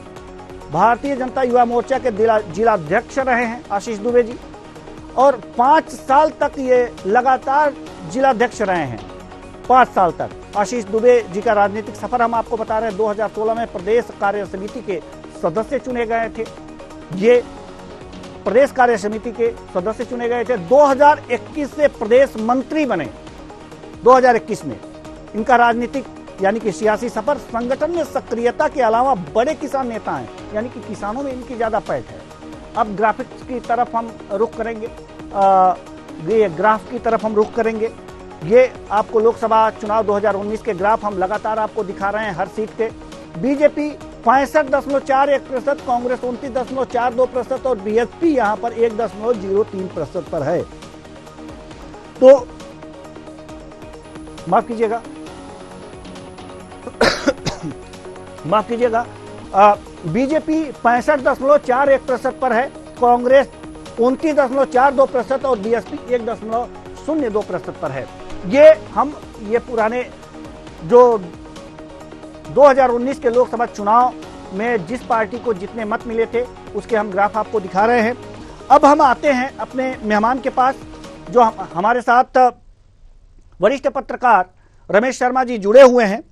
[SPEAKER 1] भारतीय जनता युवा मोर्चा के जिलाध्यक्ष रहे हैं आशीष दुबे जी और 5 साल तक ये लगातार जिलाध्यक्ष रहे हैं। 5 साल तक आशीष दुबे जी का राजनीतिक सफर हम आपको बता रहे हैं। 2016 में प्रदेश कार्य समिति के सदस्य चुने गए थे। ये प्रदेश कार्य समिति के सदस्य चुने गए थे। 2021 से प्रदेश मंत्री बने। 2021 में इनका राजनीतिक यानी कि सियासी सफर संगठन में सक्रियता के अलावा बड़े किसान नेता हैं, यानी कि किसानों में इनकी ज्यादा पैठ है। अब ग्राफिक्स की तरफ हम रुख करेंगे। ये ग्राफ की तरफ हम रुख करेंगे। ये आपको लोकसभा चुनाव 2019 के ग्राफ हम लगातार आपको दिखा रहे हैं हर सीट के। बीजेपी 65.41%, कांग्रेस 29.42% और बीएसपी यहां पर 1.03% पर है। तो माफ कीजिएगा बीजेपी 65.41% पर है, कांग्रेस 29.42% और बीएसपी 1.02% पर है। ये पुराने जो 2019 के लोकसभा चुनाव में जिस पार्टी को जितने मत मिले थे उसके हम ग्राफ आपको दिखा रहे हैं। अब हम आते हैं अपने मेहमान के पास, जो हमारे साथ वरिष्ठ पत्रकार रमेश शर्मा जी जुड़े हुए हैं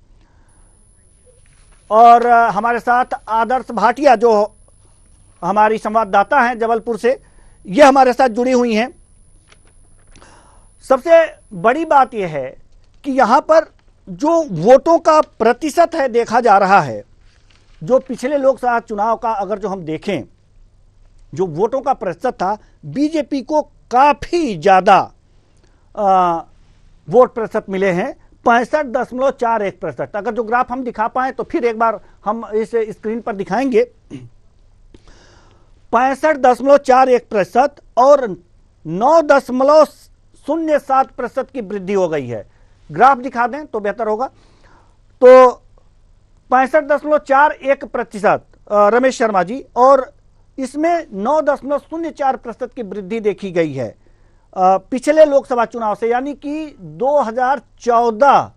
[SPEAKER 1] और हमारे साथ आदर्श भाटिया जो हमारी संवाददाता हैं जबलपुर से, ये हमारे साथ जुड़ी हुई हैं। सबसे बड़ी बात यह है कि यहां पर जो वोटों का प्रतिशत है देखा जा रहा है, जो पिछले लोकसभा चुनाव का अगर जो हम देखें, जो वोटों का प्रतिशत था बीजेपी को काफी ज्यादा वोट प्रतिशत मिले हैं, 65.41%। अगर जो ग्राफ हम दिखा पाए तो फिर एक बार हम इस स्क्रीन पर दिखाएंगे। 65.41% और 9.07% की वृद्धि हो गई है। ग्राफ दिखा दें तो बेहतर होगा। तो 65.41% रमेश शर्मा जी, और इसमें 9.04% की वृद्धि देखी गई है पिछले लोकसभा चुनाव से, यानी कि 2014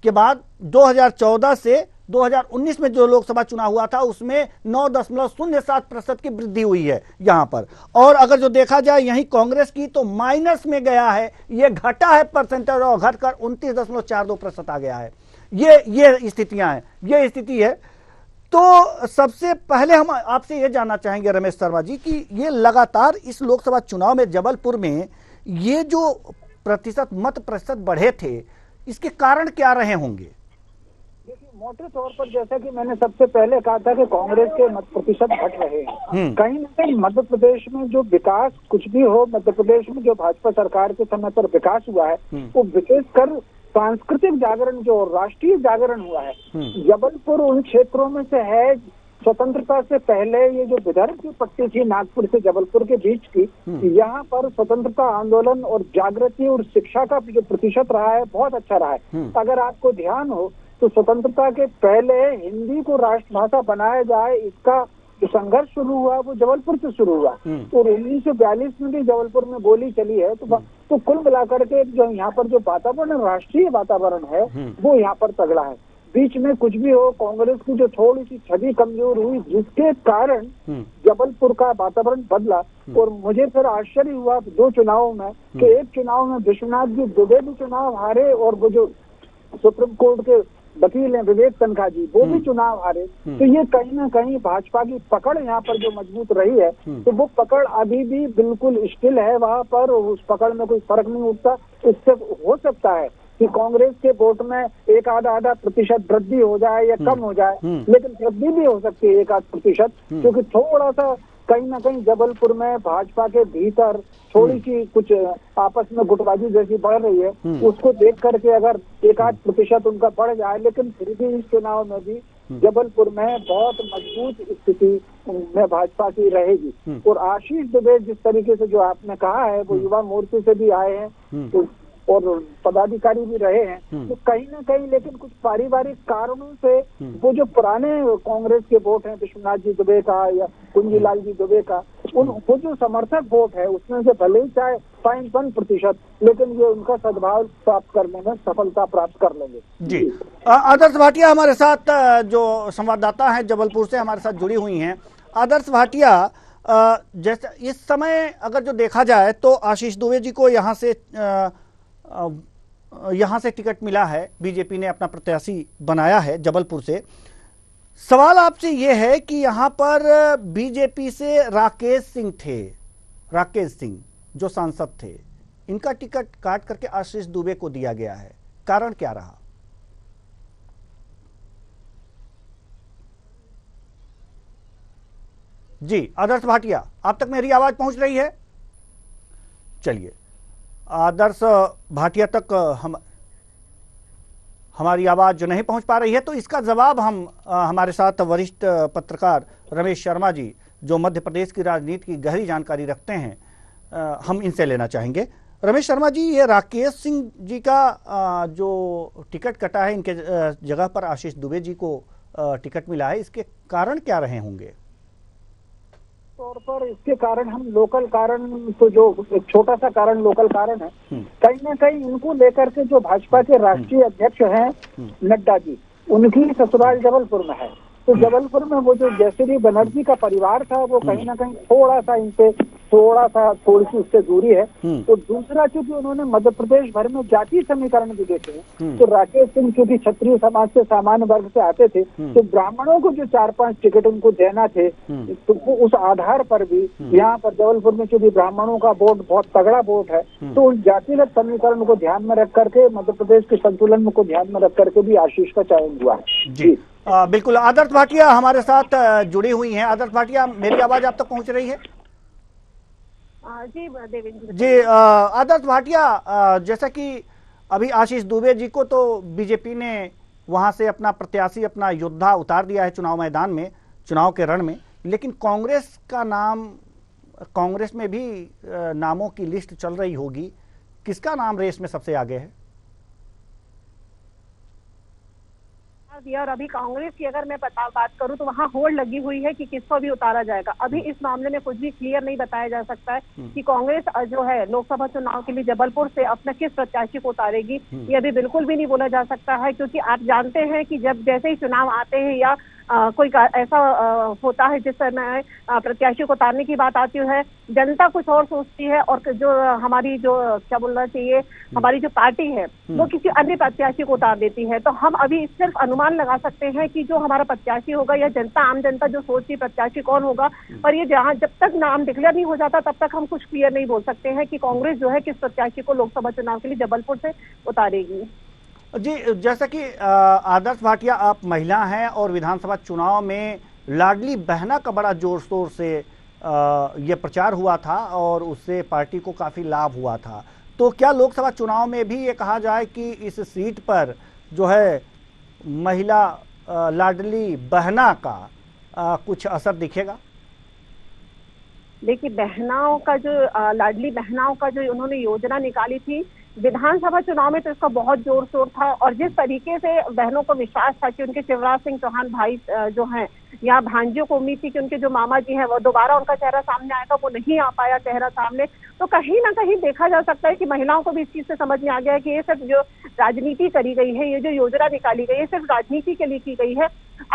[SPEAKER 1] के बाद 2014 से 2019 में जो लोकसभा चुनाव हुआ था उसमें 9.07% की वृद्धि हुई है यहां पर। और अगर जो देखा जाए यहीं कांग्रेस की तो माइनस में गया है, ये घटा है परसेंटेज और घटकर 29.42% आ गया है। ये स्थितियां हैं, ये स्थिति है तो सबसे पहले हम आपसे ये जानना चाहेंगे रमेश शर्मा जी कि ये लगातार इस लोकसभा चुनाव में जबलपुर में ये जो मत प्रतिशत बढ़े थे, इसके कारण क्या रहे होंगे?
[SPEAKER 2] देखिए, मोटे तौर पर जैसा कि मैंने सबसे पहले कहा था कि कांग्रेस के मत प्रतिशत घट रहे हैं। कहीं न कहीं मध्य प्रदेश में जो विकास कुछ भी हो, मध्य प्रदेश में जो भाजपा सरकार के समय पर विकास हुआ है वो विशेषकर सांस्कृतिक जागरण जो राष्ट्रीय जागरण हुआ है, जबलपुर उन क्षेत्रों में से है। स्वतंत्रता से पहले ये जो विदर्भ की पट्टी थी नागपुर से जबलपुर के बीच की, यहाँ पर स्वतंत्रता आंदोलन और जागृति और शिक्षा का जो प्रतिशत रहा है बहुत अच्छा रहा है। अगर आपको ध्यान हो तो स्वतंत्रता के पहले हिंदी को राष्ट्रभाषा बनाया जाए, इसका जो संघर्ष शुरू हुआ वो जबलपुर से शुरू हुआ और 1942 में भी जबलपुर में गोली चली है। तो कुल मिलाकर के जो यहाँ पर जो वातावरण राष्ट्रीय वातावरण है वो यहाँ पर तगड़ा है। बीच में कुछ भी हो, कांग्रेस की जो थोड़ी सी छवि कमजोर हुई जिसके कारण जबलपुर का वातावरण बदला। और मुझे फिर आश्चर्य हुआ 2 चुनावों में कि एक चुनाव में विश्वनाथ जी दुबे भी चुनाव हारे और वो जो सुप्रीम कोर्ट के वकील हैं विवेक तनखा जी वो भी चुनाव हारे। तो ये कहीं ना कहीं भाजपा की पकड़ यहाँ पर जो मजबूत रही है तो वो पकड़ अभी भी बिल्कुल स्टिल है वहाँ पर, उस पकड़ में कोई फर्क नहीं उठता। इससे हो सकता है कि कांग्रेस के वोट में एक आधा प्रतिशत वृद्धि हो जाए या कम हो जाए, लेकिन वृद्धि भी हो सकती है 1-8%, क्योंकि थोड़ा सा कहीं ना कहीं जबलपुर में भाजपा के भीतर थोड़ी सी कुछ आपस में गुटबाजी जैसी बढ़ रही है। उसको देख करके अगर 1-8% उनका बढ़ जाए, लेकिन फिर भी इस चुनाव में भी जबलपुर में बहुत मजबूत स्थिति में भाजपा की रहेगी। और आशीष दुबे जिस तरीके से जो आपने कहा है वो युवा मोर्चे से भी आए हैं तो और पदाधिकारी भी रहे हैं, तो कहीं ना कहीं लेकिन कुछ पारिवारिक कारणों से वो जो पुराने कांग्रेस के वोट हैं विश्वनाथ जी दुबे का या कुंजीलाल जी दुबे का, वो जो समर्थक वोट है उसमें से भले ही चाहे 5-1%, लेकिन ये उनका सद्भाव प्राप्त करने में सफलता प्राप्त कर लेंगे।
[SPEAKER 1] जी, आदर्श भाटिया हमारे साथ जो संवाददाता हैं जबलपुर से हमारे साथ जुड़ी हुई हैं। आदर्श भाटिया, जैसे इस समय अगर जो देखा जाए तो आशीष दुबे जी को यहाँ से टिकट मिला है, बीजेपी ने अपना प्रत्याशी बनाया है जबलपुर से। सवाल आपसे यह है कि यहाँ पर बीजेपी से राकेश सिंह जो सांसद थे, इनका टिकट काट करके आशीष दुबे को दिया गया है, कारण क्या रहा? जी आदर्श भाटिया, आप तक मेरी आवाज पहुंच रही है? चलिए, आदर्श भाटिया तक हमारी आवाज जो नहीं पहुंच पा रही है, तो इसका जवाब हम हमारे साथ वरिष्ठ पत्रकार रमेश शर्मा जी जो मध्य प्रदेश की राजनीति की गहरी जानकारी रखते हैं, हम इनसे लेना चाहेंगे। रमेश शर्मा जी, ये राकेश सिंह जी का जो टिकट कटा है, इनके जगह पर आशीष दुबे जी को टिकट मिला है, इसके कारण क्या रहे होंगे?
[SPEAKER 2] तौर पर इसके कारण हम लोकल कारण, तो जो एक छोटा सा कारण लोकल कारण है, कहीं ना कहीं इनको लेकर के जो भाजपा के राष्ट्रीय अध्यक्ष हैं नड्डा जी, उनकी ससुराल जबलपुर में है। तो जबलपुर में वो जो जयश्री बनर्जी का परिवार था वो कहीं ना कहीं थोड़ा सा इनसे थोड़ी सी उससे दूरी है। तो दूसरा चूंकि उन्होंने मध्य प्रदेश भर में जाति समीकरण भी देखे हैं, तो राकेश सिंह चूंकि क्षत्रिय समाज से सामान्य वर्ग से आते थे, तो ब्राह्मणों को जो 4-5 टिकट उनको देना थे, तो वो उस आधार पर भी यहाँ पर जबलपुर में चूंकि ब्राह्मणों का वोट बहुत तगड़ा वोट है, तो उस जातिगत समीकरण को ध्यान में रख करके, मध्य प्रदेश के संतुलन को ध्यान में रख करके भी आशीष का चयन हुआ है।
[SPEAKER 1] जी बिल्कुल। आदर्श भाटिया हमारे साथ जुड़ी हुई हैं। आदर्श भाटिया, मेरी आवाज आप तक पहुंच रही है?
[SPEAKER 6] जी देवेंद्र
[SPEAKER 1] जी, आदर्श भाटिया, जैसा कि अभी आशीष दुबे जी को तो बीजेपी ने वहां से अपना प्रत्याशी, अपना योद्धा उतार दिया है चुनाव मैदान में, चुनाव के रण में, लेकिन कांग्रेस का नाम, कांग्रेस में भी नामों की लिस्ट चल रही होगी, किसका नाम रेस में सबसे आगे है?
[SPEAKER 6] और अभी कांग्रेस की अगर मैं बात करूं तो वहां होड़ लगी हुई है कि किसको भी उतारा जाएगा। अभी इस मामले में कुछ भी क्लियर नहीं बताया जा सकता है कि कांग्रेस जो है लोकसभा चुनाव के लिए जबलपुर से अपने किस प्रत्याशी को उतारेगी, ये अभी बिल्कुल भी नहीं बोला जा सकता है, क्योंकि आप जानते हैं कि जब जैसे ही चुनाव आते हैं या कोई ऐसा होता है जिस समय प्रत्याशी को उतारने की बात आती है, जनता कुछ और सोचती है और जो हमारी जो क्या बोलना चाहिए हमारी जो पार्टी है वो किसी अन्य प्रत्याशी को उतार देती है। तो हम अभी सिर्फ अनुमान लगा सकते हैं कि जो हमारा प्रत्याशी होगा या जनता, आम जनता जो सोचती है प्रत्याशी कौन होगा, पर ये जहाँ जब तक नाम डिक्लेयर नहीं हो जाता तब तक हम कुछ क्लियर नहीं बोल सकते हैं कि कांग्रेस जो है किस प्रत्याशी को लोकसभा चुनाव के लिए जबलपुर से उतारेगी।
[SPEAKER 1] जी, जैसा कि आदर्श भाटिया, आप महिला हैं और विधानसभा चुनाव में लाडली बहना का बड़ा जोर शोर से ये प्रचार हुआ था और उससे पार्टी को काफी लाभ हुआ था, तो क्या लोकसभा चुनाव में भी ये कहा जाए कि इस सीट पर जो है महिला लाडली बहना का कुछ असर दिखेगा?
[SPEAKER 6] देखिए, बहनाओं का जो लाडली बहनाओं का जो उन्होंने योजना निकाली थी विधानसभा चुनाव में, तो इसका बहुत जोर शोर था। और जिस तरीके से बहनों को विश्वास था कि उनके शिवराज सिंह चौहान भाई जो हैं या भांजियों को उम्मीद थी कि उनके जो मामा जी हैं वो दोबारा उनका चेहरा सामने आएगा, वो नहीं आ पाया चेहरा सामने। तो कहीं ना कहीं देखा जा सकता है कि महिलाओं को भी इस चीज से समझ में आ गया है कि ये सिर्फ जो राजनीति करी गई है, ये जो योजना निकाली गई है सिर्फ राजनीति के लिए की गई है।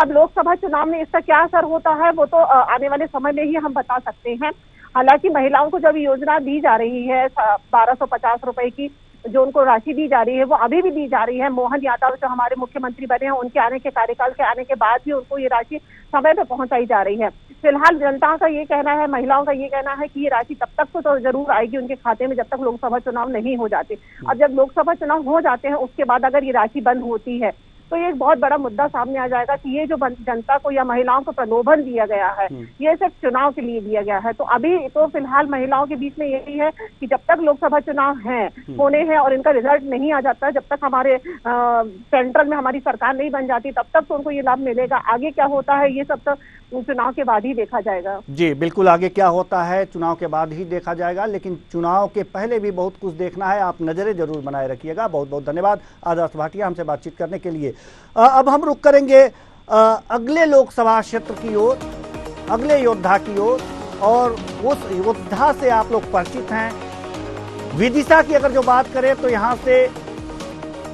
[SPEAKER 6] अब लोकसभा चुनाव में इसका क्या असर होता है वो तो आने वाले समय में ही हम बता सकते हैं। हालांकि महिलाओं को जब योजना दी जा रही है 1250 रुपए की जो उनको राशि दी जा रही है वो अभी भी दी जा रही है। मोहन यादव जो हमारे मुख्यमंत्री बने हैं उनके आने के कार्यकाल के आने के बाद भी उनको ये राशि समय पे पहुंचाई जा रही है। फिलहाल जनता का ये कहना है, महिलाओं का ये कहना है कि ये राशि तब तक तो जरूर आएगी उनके खाते में जब तक लोकसभा चुनाव नहीं हो जाते। अब जब लोकसभा चुनाव हो जाते हैं उसके बाद अगर ये राशि बंद होती है तो ये एक बहुत बड़ा मुद्दा सामने आ जाएगा कि ये जो जनता को या महिलाओं को प्रलोभन दिया गया है ये सिर्फ चुनाव के लिए दिया गया है। तो अभी तो फिलहाल महिलाओं के बीच में यही है कि जब तक लोकसभा चुनाव होने हैं और इनका रिजल्ट नहीं आ जाता, जब तक हमारे सेंट्रल में हमारी सरकार नहीं बन जाती तब तक तो उनको ये लाभ मिलेगा। आगे क्या होता है ये सब तो चुनाव के बाद ही देखा जाएगा। जी
[SPEAKER 1] बिल्कुल, आगे क्या होता है चुनाव के बाद ही देखा जाएगा, लेकिन चुनाव के पहले भी बहुत कुछ देखना है। आप नजरें जरूर बनाए रखिएगा। बहुत बहुत धन्यवाद आदर्श भाटिया हमसे बातचीत करने के लिए। अब हम रुक करेंगे अगले लोकसभा क्षेत्र की ओर, अगले योद्धा की ओर, और उस योद्धा से आप लोग परिचित हैं। विदिशा की अगर जो बात करें तो यहाँ से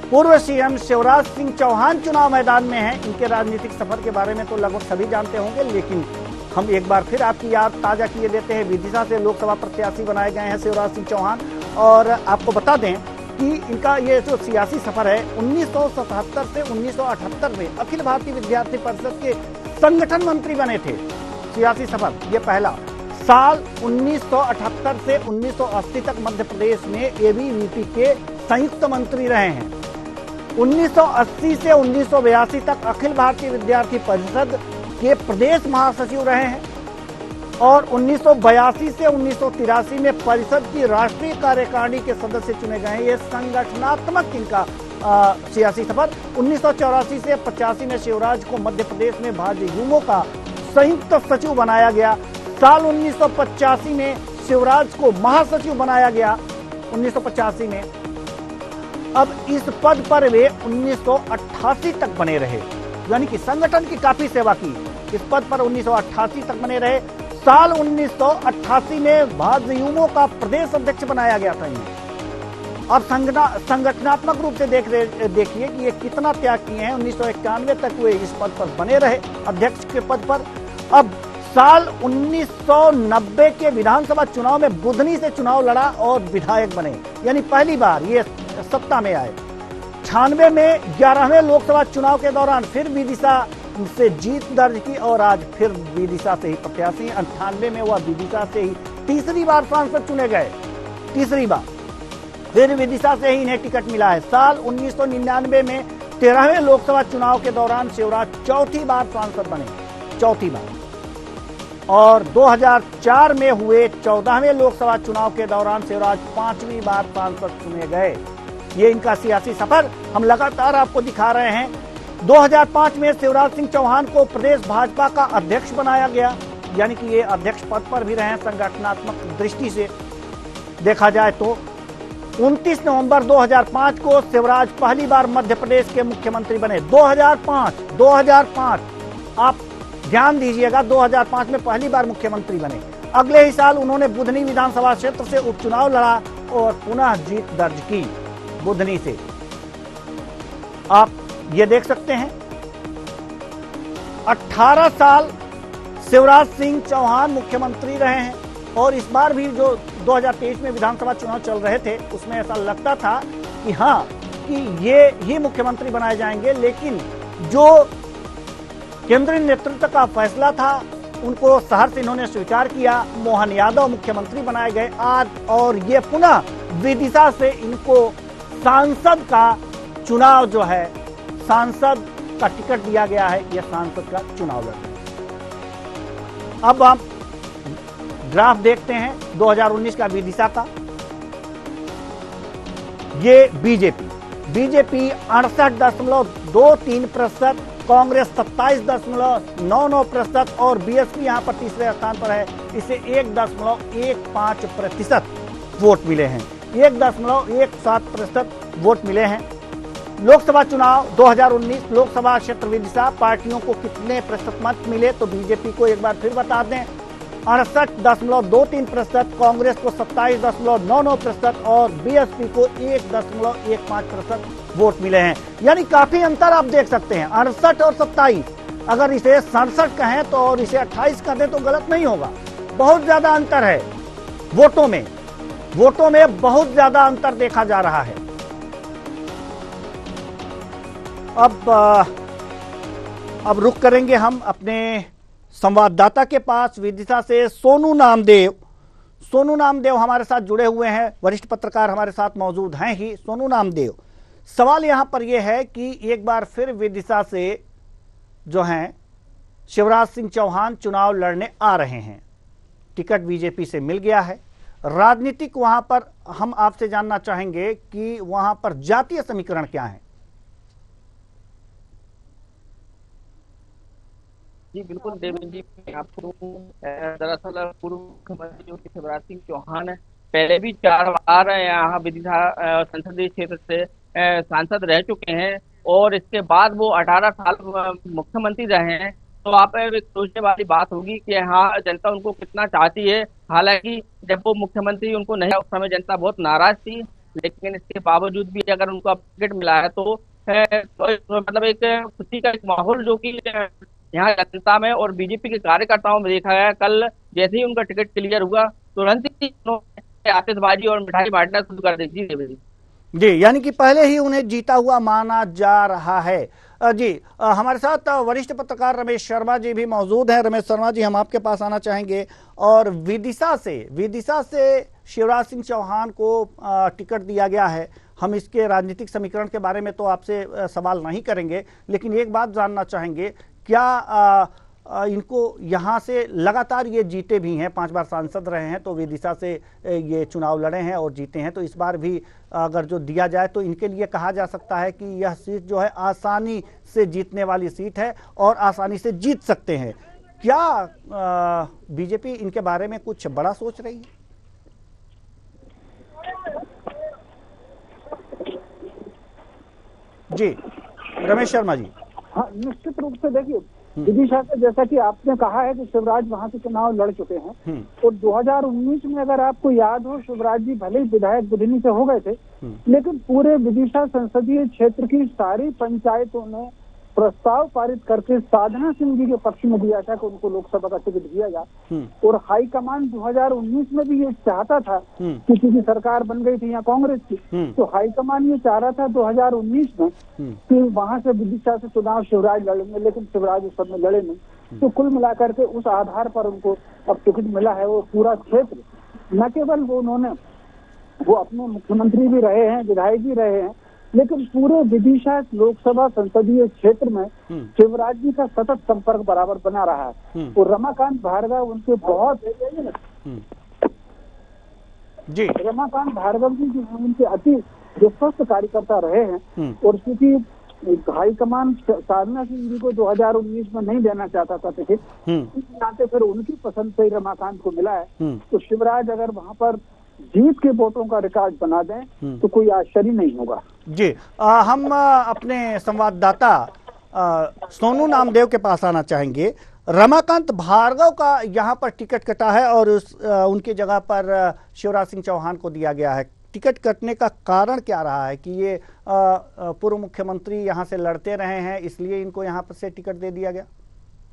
[SPEAKER 1] पूर्व सीएम शिवराज सिंह चौहान चुनाव मैदान में हैं। इनके राजनीतिक सफर के बारे में तो लगभग सभी जानते होंगे, लेकिन हम एक बार फिर आपकी याद ताजा किए देते हैं। विदिशा से लोकसभा प्रत्याशी बनाए गए हैं शिवराज सिंह चौहान, और आपको बता दें कि इनका ये जो सियासी सफर है 1977 से 1978 में अखिल भारतीय विद्यार्थी परिषद के संगठन मंत्री बने थे। सियासी सफर ये पहला। साल 1978 से 1980 तक मध्य प्रदेश में एबीवीपी के संयुक्त मंत्री रहे हैं। 1980 से 1982 तक अखिल भारतीय विद्यार्थी परिषद के प्रदेश महासचिव रहे हैं और 1982 से 1983 में परिषद की राष्ट्रीय कार्यकारिणी के सदस्य चुने गए हैं। ये संगठनात्मक इनका सियासी सफर। 1984 से 85 में शिवराज को मध्य प्रदेश में भाजयुमो का संयुक्त सचिव बनाया गया। साल 1985 में शिवराज को महासचिव बनाया गया 1985 में। अब इस पद पर वे 1988 तक बने रहे, यानी कि संगठन की काफी सेवा की। इस पद पर 1988 तक बने रहे। साल 1988 में भाजयुमो का प्रदेश अध्यक्ष बनाया गया था इन्हें। अब संगठनात्मक रूप से देखिए कि ये कितना त्याग किए हैं। 1991 तक वे इस पद पर बने रहे, अध्यक्ष के पद पर। अब साल 1990 के विधानसभा चुनाव में बुधनी से चुनाव लड़ा और विधायक बने, यानी पहली बार ये सत्ता में आए। 96 में 11वें लोकसभा चुनाव के दौरान फिर विदिशा से जीत दर्ज की और आज फिर विदिशा से ही प्रत्याशी। 98 में वह विदिशा से ही तीसरी बार सांसद चुने गए, तीसरी बार फिर विदिशा से ही इन्हें टिकट मिला है। साल 1999 में 13वें लोकसभा चुनाव के दौरान शिवराज चौथी बार सांसद बने, चौथी बार। और 2004 में हुए 14वें लोकसभा चुनाव के दौरान शिवराज 5वीं बार सांसद चुने गए। ये इनका सियासी सफर हम लगातार आपको दिखा रहे हैं। 2005 में शिवराज सिंह चौहान को प्रदेश भाजपा का अध्यक्ष बनाया गया, यानी कि ये अध्यक्ष पद पर भी रहे। संगठनात्मक दृष्टि से देखा जाए तो 29 नवंबर 2005 को शिवराज पहली बार मध्य प्रदेश के मुख्यमंत्री बने। 2005 आप ध्यान दीजिएगा, 2005 में पहली बार मुख्यमंत्री बने। अगले ही साल उन्होंने बुधनी विधानसभा क्षेत्र से उपचुनाव लड़ा और पुनः जीत दर्ज की बुधनी से। आप ये देख सकते हैं। 18 साल शिवराज सिंह चौहान मुख्यमंत्री रहे हैं और इस बार भी जो 2023 में विधानसभा चुनाव चल रहे थे उसमें ऐसा लगता था कि हाँ कि ये ही मुख्यमंत्री बनाए जाएंगे, लेकिन जो केंद्रीय नेतृत्व का फैसला था उनको सहर्ष इन्होंने स्वीकार किया। मोहन यादव मुख्यमंत्री बनाए गए आज और ये पुनः विदिशा से इनको सांसद का चुनाव जो है, सांसद का टिकट दिया गया है, यह सांसद का चुनाव लड़। अब हम ग्राफ देखते हैं 2019 का विदिशा का। ये बीजेपी 68.23%, कांग्रेस 27.99% और बीएसपी यहां पर तीसरे स्थान पर है, इसे 1.15% वोट मिले हैं, 1.17% वोट मिले हैं। लोकसभा चुनाव 2019 लोकसभा क्षेत्र विदिशा पार्टियों को कितने प्रतिशत मत मिले, तो बीजेपी को एक बार फिर बता दें 68.23%, कांग्रेस को 27.99% और बीएसपी को 1.15% वोट मिले हैं। यानी काफी अंतर आप देख सकते हैं, 68 और 27। अगर इसे 67 कहें तो और इसे 28 कर दें तो गलत नहीं होगा। बहुत ज्यादा अंतर है वोटों में बहुत ज्यादा अंतर देखा जा रहा है। अब रुक करेंगे हम अपने संवाददाता के पास विदिशा से। सोनू नामदेव हमारे साथ जुड़े हुए हैं, वरिष्ठ पत्रकार हमारे साथ मौजूद हैं ही। सोनू नामदेव, सवाल यहां पर यह है कि एक बार फिर विदिशा से जो हैं शिवराज सिंह चौहान चुनाव लड़ने आ रहे हैं, टिकट बीजेपी से मिल गया है। राजनीतिक वहां पर हम आपसे जानना चाहेंगे कि वहां पर जातीय समीकरण क्या है?
[SPEAKER 7] जी बिल्कुल देवेंद्र जी, मैं आपको दरअसल पूर्व मुख्यमंत्री जो शिवराज सिंह चौहान पहले भी 4 बार यहाँ विदिशा संसदीय क्षेत्र से सांसद रह चुके हैं और इसके बाद वो 18 साल मुख्यमंत्री रहे हैं। तो आप सोचने वाली बात होगी कि हाँ जनता उनको कितना चाहती है। हालांकि जब वो मुख्यमंत्री उनको नहीं, उस समय जनता बहुत नाराज थी, लेकिन इसके बावजूद भी अगर उनको टिकट मिला है तो मतलब एक खुशी का एक माहौल जो कि यहाँ जनता में और बीजेपी के कार्यकर्ताओं में देखा गया। कल जैसे ही उनका टिकट क्लियर हुआ तुरंत ही आतिशबाजी और मिठाई बांटना शुरू कर दी।
[SPEAKER 1] जी, यानी कि पहले ही उन्हें जीता हुआ माना जा रहा है। जी, हमारे साथ वरिष्ठ पत्रकार रमेश शर्मा जी भी मौजूद हैं। रमेश शर्मा जी, हम आपके पास आना चाहेंगे और विदिशा से शिवराज सिंह चौहान को टिकट दिया गया है। हम इसके राजनीतिक समीकरण के बारे में तो आपसे सवाल नहीं करेंगे, लेकिन एक बात जानना चाहेंगे, क्या इनको यहाँ से लगातार ये जीते भी हैं, 5 बार सांसद रहे हैं, तो विदिशा से ये चुनाव लड़े हैं और जीते हैं, तो इस बार भी अगर जो दिया जाए तो इनके लिए कहा जा सकता है कि यह सीट जो है आसानी से जीतने वाली सीट है और आसानी से जीत सकते हैं। क्या बीजेपी इनके बारे में कुछ बड़ा सोच रही है? जी रमेश शर्मा जी।
[SPEAKER 2] हाँ, निश्चित रूप से देखिए विदिशा से जैसा कि आपने कहा है कि शिवराज वहां से चुनाव लड़ चुके हैं और 2019 में अगर आपको याद हो, शिवराज जी भले ही विधायक बुधनी से हो गए थे, लेकिन पूरे विदिशा संसदीय क्षेत्र की सारी पंचायतों ने प्रस्ताव पारित करके साधना सिंह जी के पक्ष में दिया था कि उनको लोकसभा का टिकट दिया जाए। और हाईकमान 2019 में भी ये चाहता था कि क्योंकि सरकार बन गई थी यहाँ कांग्रेस की, तो हाईकमान ये चाह रहा था 2019 में कि वहां से विदिशा से चुनाव शिवराज लड़ेंगे, लेकिन शिवराज उस समय लड़े नहीं। तो कुल मिलाकर के उस आधार पर उनको अब टिकट मिला है। वो पूरा क्षेत्र, न केवल वो अपने मुख्यमंत्री भी रहे हैं, विधायक भी रहे हैं, लेकिन पूरे विदिशा लोकसभा संसदीय क्षेत्र में शिवराज जी का सतत संपर्क बराबर बना रहा है। और रमाकांत भार्गव उनके बहुत
[SPEAKER 1] जी,
[SPEAKER 2] रमाकांत भार्गव जी जो उनके अति विश्वस्त कार्यकर्ता रहे हैं। और क्योंकि हाईकमान साधना सिंह जी को 2019 में नहीं देना चाहता था टिकट, इस नाते फिर उनकी पसंद से ही रमाकांत को मिला है। तो शिवराज अगर वहां पर जीत के वोटों का रिकॉर्ड बना दें तो कोई आश्चर्य नहीं होगा।
[SPEAKER 1] जी, हम अपने संवाददाता सोनू नामदेव के पास आना चाहेंगे। रमाकांत भार्गव का यहाँ पर टिकट कटा है और उनकी जगह पर शिवराज सिंह चौहान को दिया गया है। टिकट कटने का कारण क्या रहा है कि ये पूर्व मुख्यमंत्री यहाँ से लड़ते रहे हैं, इसलिए इनको यहाँ पर से टिकट दे दिया गया?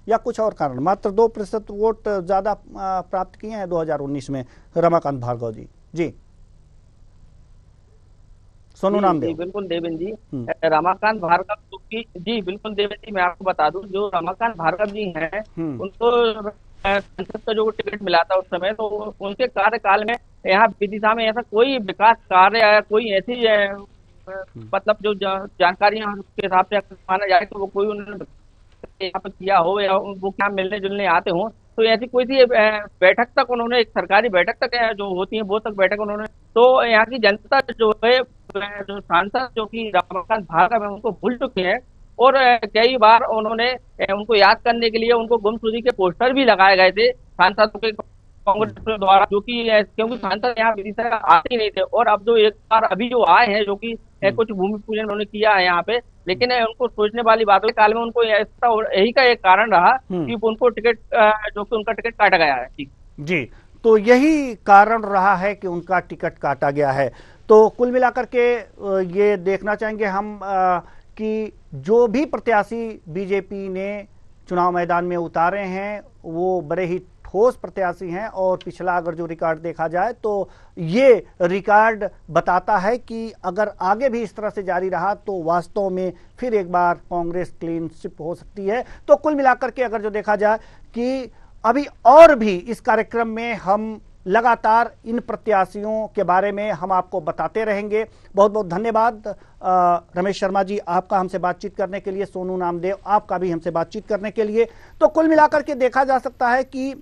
[SPEAKER 1] या कुछ और कारण? मात्र 2% वोट ज्यादा प्राप्त किए हैं 2019 में रमाकांत भार्गव जी। जी सोनू नामदेव।
[SPEAKER 7] बिल्कुल देवेंद्र जी, रमाकांत भार्गव जी, बिल्कुल देवेंद्र जी, मैं आपको बता दूं, जो रमाकांत भार्गव जी हैं उनको संसद का जो टिकट मिला था उस समय, तो उनके कार्यकाल में यहाँ विदिशा में ऐसा कोई विकास कार्य या कोई ऐसी मतलब जो जानकारियां के हिसाब से माना जाए तो वो कोई उन्होंने यहाँ पे किया हो या वो क्या मिलने जुलने आते हो, तो ऐसी कोई सी बैठक तक उन्होंने, एक सरकारी बैठक तक जो होती है वो तक बैठक उन्होंने, तो यहाँ की जनता जो है, जो सांसद जो कि रमाकांत भार्गव है उनको भूल चुके हैं। और कई बार उन्होंने उनको याद करने के लिए उनको गुमशुदगी के पोस्टर भी लगाए गए थे सांसदों के, कांग्रेस द्वारा, जो कि क्योंकि सांसद यहाँ विदिशा आते ही नहीं थे। और अब जो एक बार अभी जो आए हैं, जो कि कुछ भूमि पूजन उन्होंने किया है यहाँ पे, लेकिन उनको सोचने वाली बात है, काल में उनको यही का एक कारण रहा कि उनको टिकट, जो कि उनका टिकट काटा गया है।
[SPEAKER 1] जी, तो यही कारण रहा है कि उनका टिकट काटा गया है। तो कुल मिलाकर के ये देखना चाहेंगे हम कि जो भी प्रत्याशी बीजेपी ने चुनाव मैदान में उतारे हैं वो बड़े ही ठोस प्रत्याशी हैं, और पिछला अगर जो रिकॉर्ड देखा जाए तो ये रिकॉर्ड बताता है कि अगर आगे भी इस तरह से जारी रहा तो वास्तव में फिर एक बार कांग्रेस क्लीन स्वीप हो सकती है। तो कुल मिलाकर के अगर जो देखा जाए कि अभी और भी इस कार्यक्रम में हम लगातार इन प्रत्याशियों के बारे में हम आपको बताते रहेंगे। बहुत बहुत धन्यवाद रमेश शर्मा जी, आपका हमसे बातचीत करने के लिए। सोनू नामदेव, आपका भी हमसे बातचीत करने के लिए। तो कुल मिलाकर के देखा जा सकता है कि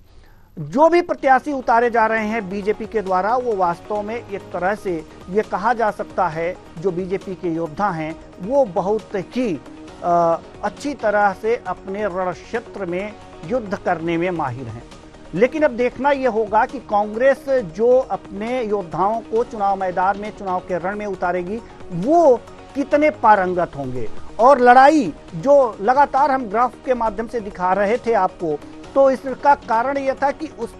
[SPEAKER 1] जो भी प्रत्याशी उतारे जा रहे हैं बीजेपी के द्वारा, वो वास्तव में एक तरह से ये कहा जा सकता है जो बीजेपी के योद्धा हैं वो बहुत ही अच्छी तरह से अपने रण क्षेत्र में युद्ध करने में माहिर हैं। लेकिन अब देखना यह होगा कि कांग्रेस जो अपने योद्धाओं को चुनाव मैदान में, चुनाव के रण में उतारेगी, वो कितने पारंगत होंगे। और लड़ाई जो लगातार हम ग्राफ के माध्यम से दिखा रहे थे आपको, तो इसका कारण यह था कि उस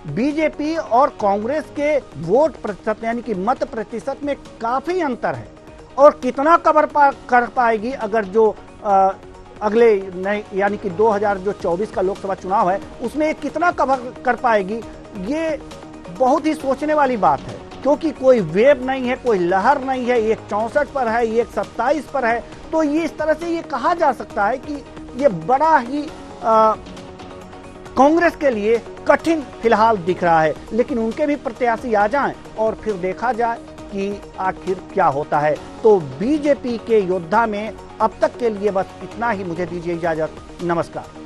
[SPEAKER 1] बीजेपी और कांग्रेस के वोट प्रतिशत यानी कि मत प्रतिशत में काफी अंतर है, और कितना कवर कर पाएगी अगर जो अगले यानी कि 2024 का लोकसभा चुनाव है उसमें कितना कवर कर पाएगी, ये बहुत ही सोचने वाली बात है। क्योंकि कोई वेव नहीं है, कोई लहर नहीं है, एक 64 पर है, एक 27 पर है। तो ये इस तरह से ये कहा जा सकता है कि ये बड़ा ही कांग्रेस के लिए कठिन फिलहाल दिख रहा है। लेकिन उनके भी प्रत्याशी आ जाएं और फिर देखा जाए कि आखिर क्या होता है। तो बीजेपी के योद्धा में अब तक के लिए बस इतना ही। मुझे दीजिए इजाजत। नमस्कार।